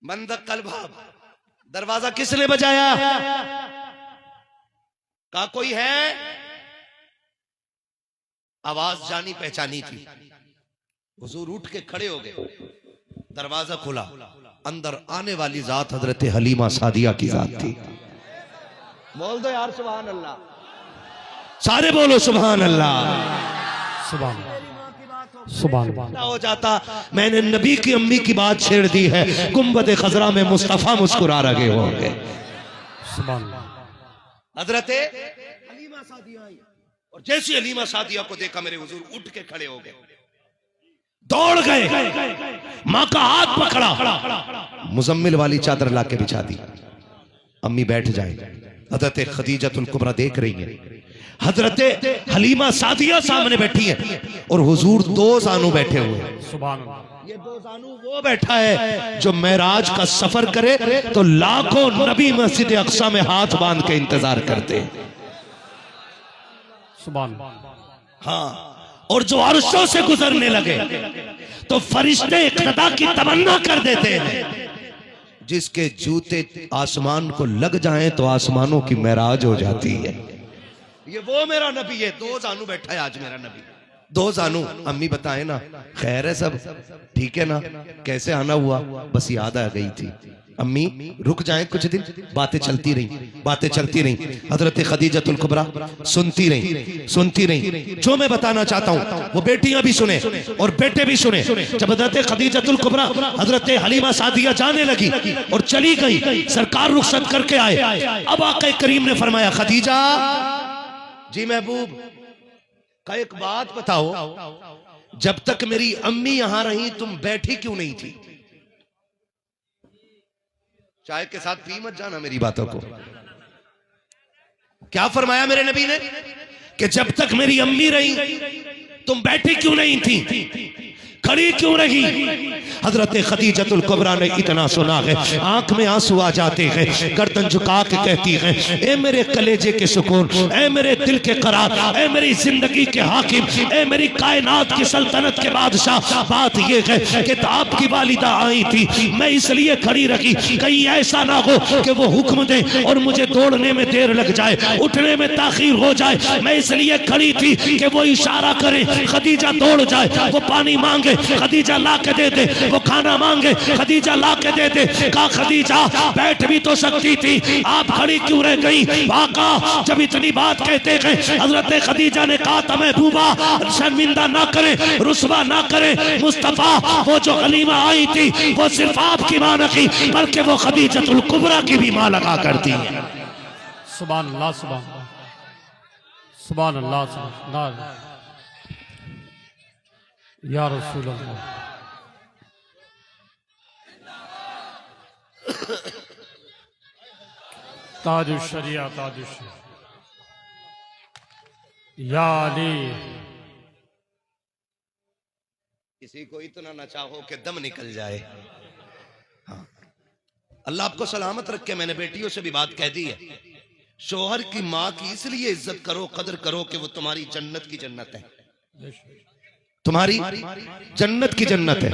बंद कलभाब, दरवाजा किसने बजाया? कहा कोई है? आवाज जानी पहचानी थी। हुजूर उठ के खड़े हो गए, दरवाजा खुला, अंदर आने वाली जात हजरत हलीमा सादिया की जात थी। बोल दो यार सुभान अल्लाह, सारे बोलो सुभान अल्लाह। सुभान सुभान हो जाता मैंने नबी की अम्मी की बात छेड़ दी है, गुंबद खजरा में मुस्तफा मुस्कुरा रहे होंगे। सुभान हजरत हलीमा सादिया आई और जैसी हलीमा सादिया को देखा मेरे हुजूर उठ के खड़े हो गए, दौड़ गए, मां का हाथ पकड़ा, मुजम्मिल वाली चादर लाके बिछा दी। अम्मी बैठ जाए। हजरत खदीजतुल कुबरा देख रही है, हजरत हलीमा सादिया सामने बैठी है और हुजूर 2 जानू बैठे हुए हैं। सुभान ये 2 जानू वो बैठा है जो मेराज का सफर करे तो लाखों नबी मस्जिद अक्सा में हाथ बांध के इंतजार करते हैं। सुभान। हाँ, और जो अर्शों से गुजरने लगे तो फरिश्ते इक़्तिदा की तमन्ना कर देते हैं। जिसके जूते आसमान को लग जाएं तो आसमानों की मेराज हो जाती है। ये वो मेरा नबी है। 2 जानू बैठा है आज मेरा नबी, 2 जानू। अम्मी बताए ना, खैर है सब ठीक है ना, कैसे आना हुआ? बस याद आ गई थी। अम्मी रुक जाएं कुछ दिन। बातें चलती रही। हजरत खदीजतुल कुबरा सुनती रही। जो मैं बताना चाहता हूं वो बेटियां भी सुने और बेटे भी सुने। जब हजरत खदीजतुल कुबरा हजरत हलीमा सादिया जाने लगी और चली गई, सरकार रुखसत करके आए। अब आका करीम ने फरमाया खदीजा जी महबूब का एक बात बताओ, जब तक मेरी अम्मी यहां रही तुम बैठी क्यों नहीं थी? चाय के साथ पी मत जाना मेरी बातों को। क्या फरमाया मेरे नबी ने कि जब तक मेरी अम्मी रही तुम बैठी क्यों नहीं थी? खड़ी क्यों रही? हजरत खदीजतुल कुबरा ने इतना सुना है, आंख में आंसू आ जाते हैं, गर्दन झुका के कहती हैं, ए मेरे कलेजे के सुकून, ए मेरे दिल के करार, ए मेरी जिंदगी के हाकिम, ए मेरी कायनात की सल्तनत के बादशाह, बात ये है कि आपकी वालिदा आई थी, मैं इसलिए खड़ी रखी कहीं ऐसा ना हो कि वो हुक्म दे और मुझे दौड़ने में देर लग जाए, उठने में ताखीर हो जाए। मैं इसलिए खड़ी थी कि वो इशारा करे, खदीजा दौड़ जाए, वो पानी मांगे, खदीजा ला के दे दे, वो खाना मांगे, खदीजा ला के दे दे। कहा खदीजा बैठ भी तो सकती थी, आप खड़ी क्यों रह गई? आका जब इतनी बात कहते हैं, हजरत खदीजा ने कहा था महबूबा शर्मिंदा ना करे, रुसवा ना करे मुस्तफा, वो जो हलीमा आई थी वो सिर्फ आपकी मां नहीं बल्कि वो खदीजतुल कुबरा की भी मां लगा करती है। सुभान अल्लाह, सुभान सुभान अल्लाह, सुभान अल्लाह, या रसूल अल्लाह। ताज शरिया, ताज या अली। किसी को इतना न चाहो कि दम निकल जाए। हाँ, अल्लाह आपको सलामत रखे। मैंने बेटियों से भी बात कह दी है, शोहर की माँ की इसलिए इज्जत करो, कदर करो कि वो तुम्हारी जन्नत की जन्नत है, तुम्हारी जन्नत की जन्नत है।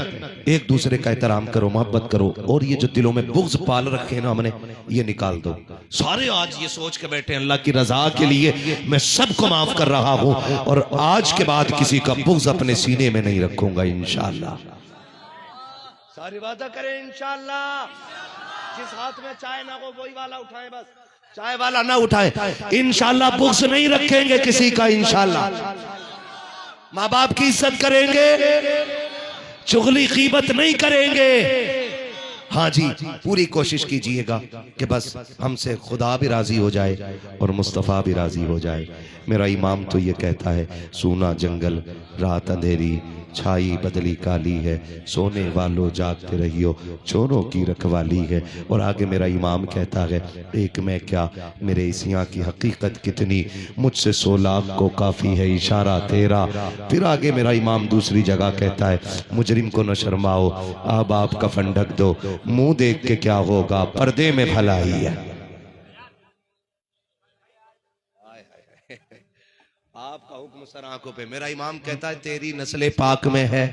एक दूसरे का एहतराम करो, मोहब्बत करो, और ये जो दिलों में बुग़्ज़ पाल रखे हैं ना हमने, ये निकाल दो। सारे आज ये सोच के बैठे अल्लाह की रजा के लिए मैं सबको माफ कर रहा हूं और आज के बाद किसी का बुग़्ज़ अपने सीने में नहीं रखूंगा इंशाअल्लाह। सारे वादा करें इंशाअल्लाह। जिस हाथ में चाय ना हो वही वाला उठाएं, बस चाय वाला ना उठाए। इंशाअल्लाह बुग़्ज़ नहीं रखेंगे किसी का इंशाअल्लाह। माँ बाप की इज्जत करेंगे, चुगली ग़ीबत नहीं करेंगे। हाँ जी, पूरी कोशिश कीजिएगा कि बस हमसे खुदा भी राजी हो जाए और मुस्तफ़ा भी राजी हो जाए। मेरा इमाम तो ये कहता है, सूना जंगल रात अंधेरी, छाई बदली काली है, सोने वालों जागते रहियो, चोरों की रखवाली है। और आगे मेरा इमाम कहता है, एक मैं क्या मेरे इस यहाँ की हकीकत कितनी, मुझसे 100 लाख को काफ़ी है इशारा तेरा। फिर आगे मेरा इमाम दूसरी जगह कहता है, मुजरिम को न शर्माओ, अब आप कफन ढक दो, मुंह देख के क्या होगा, पर्दे में भलाई है। आपका हुक्म सर आंखों पे। मेरा इमाम कहता है, तेरी नस्ल पाक में है।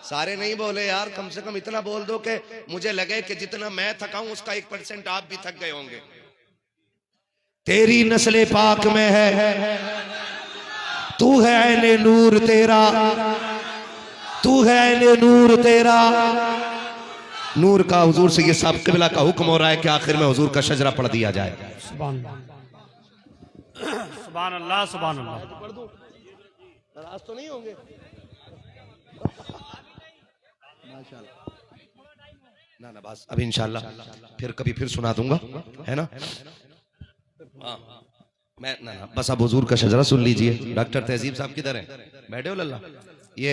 सारे नहीं बोले यार, कम से कम इतना बोल दो कि मुझे लगे कि जितना मैं थका हूं उसका 1% आप भी थक गए होंगे। तेरी नस्ल पाक में है, तू है ऐने नूर तेरा, तू है ऐने नूर तेरा। नूर का हुजूर से ये सब क़िबला का हुक्म हो रहा है कि आखिर में हुजूर का शजरा पढ़ दिया जाए। सुभान अल्लाह, सुभान अल्लाह। नाराज तो नहीं होंगे? ना ना बस अब इंशाल्लाह फिर कभी फिर सुना दूंगा, है ना? हाँ मैं ना ना बस अब हुजूर का शजरा सुन लीजिए। डॉक्टर तहजीब साहब किधर हैं? बैठे हो लल्ला? ये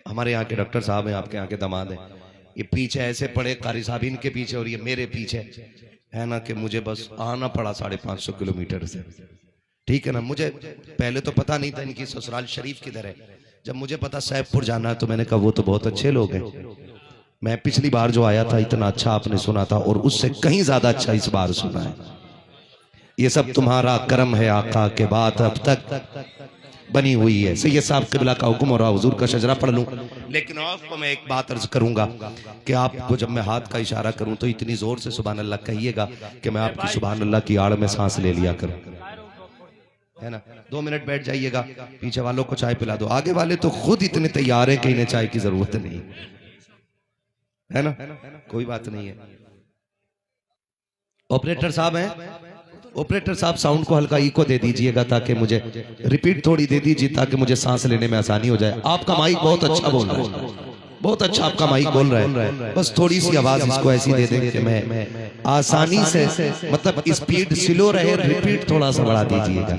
हमारे यहाँ के डॉक्टर साहब हैं, आपके यहाँ के दामाद हैं। ये पीछे ऐसे पड़े कारी साहब इनके पीछे और ये मेरे पीछे, है ना, कि मुझे बस आना पड़ा 550 किलोमीटर से। ठीक है ना? मुझे पहले तो पता नहीं था इनकी ससुराल शरीफ किधर है। जब मुझे पता सैफपुर जाना है तो मैंने कहा वो तो बहुत अच्छे लोग हैं। मैं पिछली बार जो आया था इतना अच्छा आपने सुना था और उससे कहीं ज्यादा अच्छा इस बार सुना है। ये सब तुम्हारा करम है आका के बात अब तक बनी हुई है। सैयद साहब क़िबला का हुक्म और हुजूर का शजरा पढ़ लूं, लेकिन आपको मैं एक बात अर्ज करूंगा कि आपको जब मैं हाथ का इशारा करूं तो इतनी जोर से सुभान अल्लाह कहिएगा कि मैं आपकी सुभान अल्लाह की आड़ में सांस ले लिया करूं, है ना? 2 मिनट बैठ जाइएगा, पीछे वालों को चाय पिला दो। आगे वाले तो खुद इतने तैयार है कि इन्हें चाय की जरूरत नहीं, है ना? कोई बात नहीं है। ऑपरेटर साहब हैं, ऑपरेटर साहब साउंड को हल्का इको दे दीजिएगा ताकि मुझे रिपीट थोड़ी दे दीजिए ताकि मुझे सांस लेने में आसानी हो जाए। आपका माइक बहुत अच्छा बोल रहा है, बहुत अच्छा आपका माइक बोल रहा है, बस थोड़ी सी आवाज इसको ऐसी दे दें कि मैं आसानी से, मतलब स्पीड स्लो रहे, रिपीट थोड़ा सा बढ़ा दीजिएगा।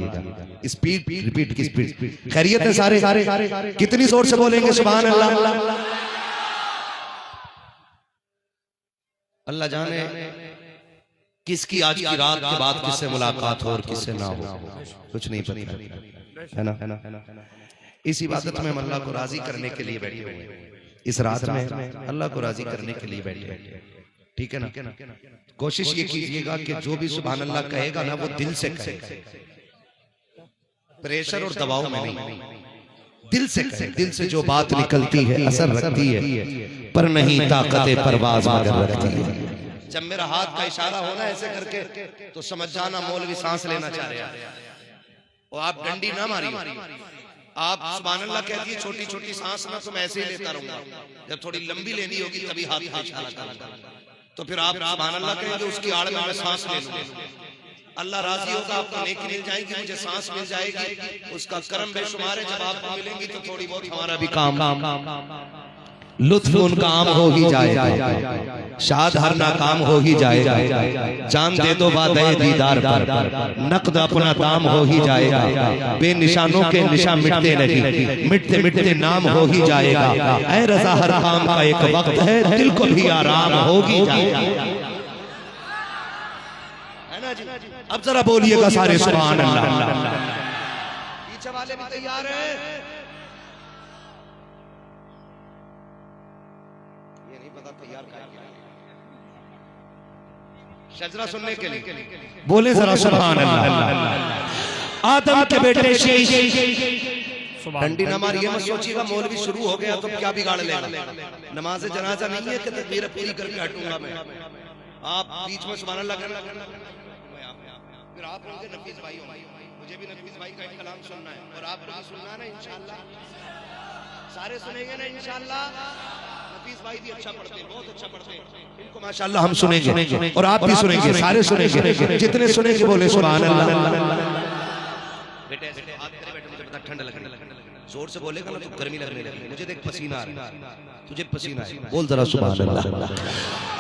स्पीड रिपीट की स्पीड। खैरियत है सारे? कितनी जोर से बोलेंगे सुभान अल्लाह? अल्लाह जाने किसकी आज की रात के बाद किससे मुलाकात हो और किससे ना हो, कुछ नहीं पता, है ना? इस इबादत में हम अल्लाह को राजी करने के लिए बैठे हुए हैं। इस रात में अल्लाह को राजी करने के लिए बैठे हैं, ठीक है ना। कोशिश ये कीजिएगा कि जो भी सुभान अल्लाह कहेगा ना वो दिल से कहे, प्रेशर और दबाव में नहीं, दिल से कहे। दिल से जो बात निकलती है असर रखती है, पर नहीं ताकत परवाज मगर रखती है। जब मेरा हाथ का इशारा होना ऐसे करके तो समझ जाना मौलवी सांस लेना चाह रहे हैं, और आप डंडी ना मारिए। आप सुभान अल्लाह कह दिए छोटी छोटी सांस ना, तो मैं ऐसे ही लेता रहूंगा। जब थोड़ी लंबी लेनी होगी तभी हाथ का इशारा करूंगा, तो फिर आप सुभान अल्लाह कहेंगे, उसकी आड़ में मैं सांस ले लूंगा। अल्लाह राजी होगा, आपको नेकी मिल जाएगी, मुझे सांस मिल जाएगी, उसका करम बेशुमार है। जब आपको मिलेंगी तो थोड़ी बहुत हमारा भी काम लुत्फ उनका आम हो ही जाएगा, शाद हर नाकाम हो ही जाएगा। जान दे दो वादे दीदार पर, नकद अपना दाम हो ही जाएगा। बेनिशानों के निशान मिटते नहीं, मिटते मिटते नाम हो ही जाएगा। ऐ रज़ा हर काम का एक वक्त है, दिल को भी आराम होगी जाएगा, है ना जी। अब जरा बोलिएगा सारे सुभान अल्लाह। पीछे वाले भी तैयार हैं? शजरा सुनने के लिए बोले जरा सुभान अल्लाह। आदम के बेटे शीश, डंडी न मारिए, मत सोचिएगा मौलवी शुरू हो गया तो क्या बिगाड़ लेगा। नमाज जनाजा नहीं है कि तकबीर पूरी करके हटूंगा मैं। आप बीच में सुभान अल्लाह करना, फिर आप होंगे नफीस भाई होंगे, मुझे भी नफीस भाई का कलाम सुनना है, और आपको भी सुनना है ना इंशाअल्लाह। सारे सुनेंगे ना इंशाअल्लाह। नफीस भाई भी अच्छा पढ़ते हैं, बहुत अच्छा पढ़ते हैं, इनको माशाअल्लाह हम सुनेंगे और आप भी सुनेंगे, सारे सुनेंगे। जितने सुनेंगे बोले सुभान अल्लाह। बेटे ऐसे हाथ करे बैठे, मुझे पता ठंड लगने लगी, जोर से बोलेगा ना तो गर्मी लगने लगी। मुझे देख पसीना आ रहा है, तुझे पसीना है, बोल जरा सुभान अल्लाह।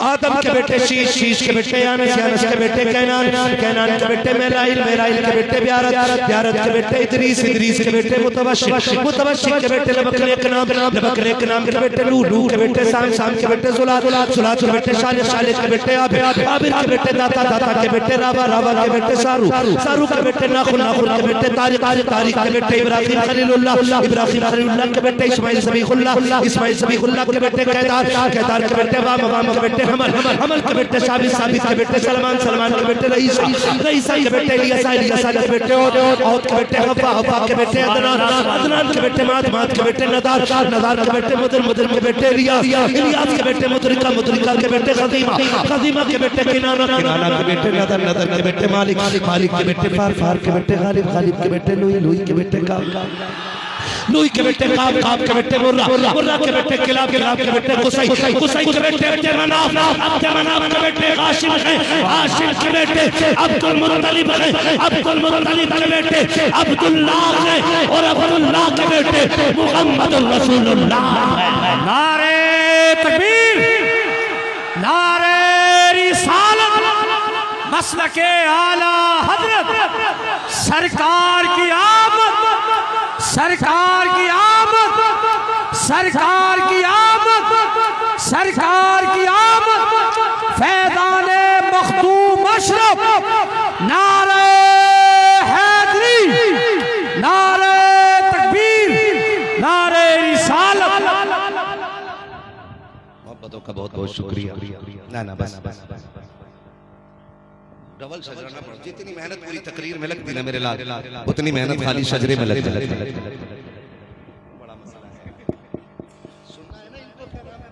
आदम के बेटे शीश, शीश के बेटे यानस, यानस के बेटे कैनान, कैनान के बेटे मेराइल, मेराइल के बेटे ब्यारत, ब्यारत के बेटे इदरीस, इदरीस के बेटे मुतवश्शिक, मुतवश्शिक के बेटे लबकरे के नाम, लबकरे के नाम के बेटे नूह, नूह के बेटे साम, साम के बेटे जुलात, जुलात के बेटे शालिह, शालिह के बेटे आबिर, आबिर के बेटे दाता, दाता के बेटे रावा, रावा के बेटे सारू, सारू के बेटे नाखुन, नाखुन के बेटे तारिक, तारिक के बेटे इब्राहिम खलीलुल्लाह, इब्राहिम खलीलुल्लाह के बेटे इस्माइल सबीहुल्लाह, इस्माइल सबीहुल्लाह के बेटे केदार, केदार के बेटे वाम, वाम के बेटे हमल, हमल के बेटे साबित, साबित के बेटे सलमान, सलमान के बेटे रईसा, रईसा के बेटे इलियासा, इलियासा के बेटे औद के बेटे हव्वा, हव्वा के बेटे अदनान, अदनान के बेटे माद, माद के बेटे नदार, नदार के बेटे मुदर, मुदर के बेटे इलियास, इलियास के बेटे मुदरिका, मुदरिका के बेटे खदीमा, खदीमा के बेटे किनाना, किनाना के बेटे नदर, नदर के बेटे मालिक, मालिक के बेटे फार, फार के बेटे गालिब, गालिब के बेटे लुई, लुई के बेटे काब, लुई के बेटे काब, काब के बेटे मुर्रा, मुर्रा के बेटे किलाब, किलाब के बेटे कुसै, कुसै के बेटे मनाफ, मनाफ के बेटे हाशिम है, हाशिम के बेटे अब्दुल मुत्तलिब है, अब्दुल मुत्तलिब के बेटे अब्दुल्लाह है, और अब्दुल्लाह के बेटे मुहम्मदुर रसूलुल्लाह है। नारे तकबीर, नारे रिसालत, मसलके आला हजरत, सरकार की आमद, सरकार की आमद, सरकार की आमद, सरकार की आमद, फैज़ाने मखदूम अशरफ, नारे हैदरी, नारे तकबीर, नारे रिसालत। मोहब्बतों का बहुत बहुत शुक्रिया। ना ना बस बस डबल शजरा ना पढ़ो, जितनी मेहनत पूरी तकरीर में लगती ना मेरे लाल, उतनी मेहनत खाली शजरे में लगती। बड़ा मसला है, सुनना है ना इनको, क्या नाम है?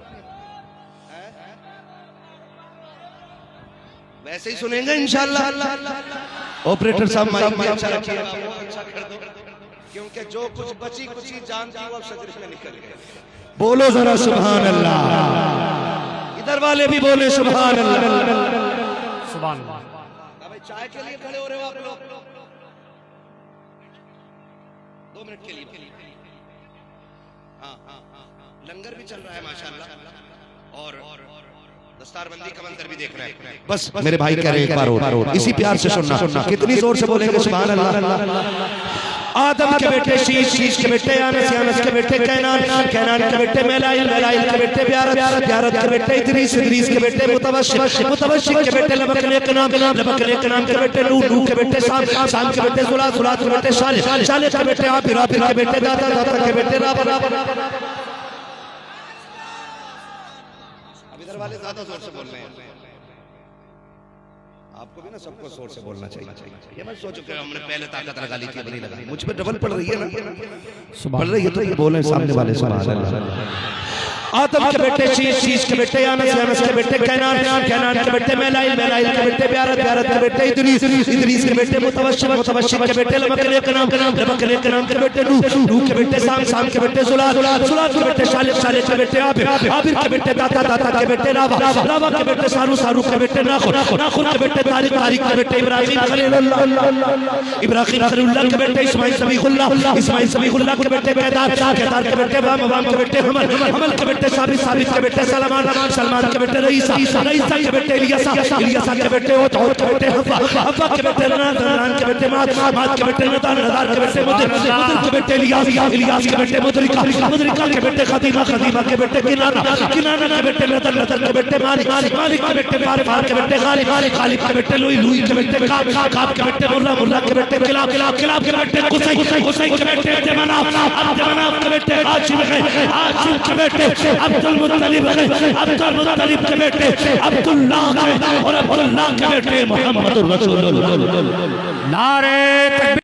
वैसे ही सुनेंगे इंशाअल्लाह। ऑपरेटर साहब माइक भी अच्छा रखिए, अच्छा कर दो, क्योंकि जो कुछ बची कुची जान थी वो अब शजरे में निकल गई। बोलो जरा सुभान अल्लाह। इधर वाले भी बोले सुभान अल्लाह, सुभान अल्लाह। चाय के लिए खड़े हो रहे हो आप लोग? 2 मिनट के लिए। हाँ हाँ हाँ, लंगर भी चल रहा है माशाल्लाह, और दस्तारबंदी का मंजर भी देख रहे हैं। बस मेरे भाई कह रहे हैं एक बार और, इसी प्यार से सुनना, कितनी जोर से बोलेंगे सुभान अल्लाह। आदम के बेटे शीश, शीश के बेटे अनस, अनस के बेटे कैनान, कैनान के बेटे मेलाइल, मेलाइल के बेटे ब्यारत, ब्यारत के बेटे इदरीस, इदरीस के बेटे मुतवशिक, मुतवशिक के बेटे लबक नेकनाम, लबक नेकनाम के बेटे नूह, नूह के बेटे साम, साम के बेटे जुलाल, जुलाल के बेटे शालिह, शालिह के बेटे आबिर, आबिर के बेटे दाता, दाता के बेटे राबा, राबा। अब इधर वाले ज्यादा जोर से बोल रहे हैं, आपको भी ना सबको जोर से बोलना चाहिए। ये मत सोचो कि हमने पहले ताकत लगा ली थी, अब नहीं लगाई। मुझ पे डबल पड़ रही है ना, पड़ रही है तो ये बोले सामने वाले सुभान अल्लाह। आदम के बेटे शीश, शीश के बेटे अनस, अनस के बेटे कैनान, कैनान के बेटे मेलाइल, मेलाइल के बेटे ब्यारत, ब्यारत के बेटे इदरीस, इदरीस के बेटे मुतवशिक, मुतवशिक के बेटे लबक नेकनाम, लबक नेकनाम के बेटे नूह, नूह के बेटे साम, साम के बेटे जुलाल, जुलाल के बेटे शालिह, शालिह के बेटे आबिर, आबिर के बेटे दाता, दाता के बेटे राबा, राबा के बेटे सारू, सारू के बेटे नाखुन, नाखुन के बेटे तारिक, तारिक के बेटे इब्राहीम खलीलुल्लाह, इब्राहीम खलीलुल्लाह के बेटे इस्माइल सबीहुल्लाह, इस्माइल सबीहुल्लाह के बेटे केदार, केदार के बेटे वाम, वाम के बेटे हमल, हमल के बेटे साबित, साबित के बेटे सलमान, सलमान के बेटे रईसा, रईसा के बेटे इलियासा, इलियासा के बेटे ओत, ओत के बेटे हव्वा, हव्वा के बेटे रनान, रनान के बेटे माद, माद के बेटे नदान, नदान के बेटे मुदर, मुदर के बेटे इलियास, इलियास के बेटे मुदरिका, मुदरिका के बेटे खदीमा, खदीमा के बेटे किनाना, किनाना के बेटे नदर, नदर के बेटे मालिक, मालिक के बेटे फार, फार के बेटे गालिब, गालिब के बेटे लुई, लुई के बेटे काब, काब के बेटे मुर्रा, मुर्रा के बेटे किलाब, किलाब, किलाब के बेटे कुसै, कुसै के बेटे जमनाफ, जमनाफ के बेटे हाशिम, हाशिम के बेटे अब्दुल मुत्तलिब, अब्दुल मुत्तलिब के बेटे अब्दुल्लाह और अब्दुल्लाह के बेटे मोहम्मद रसूलुल्लाह। नारे तकबीर।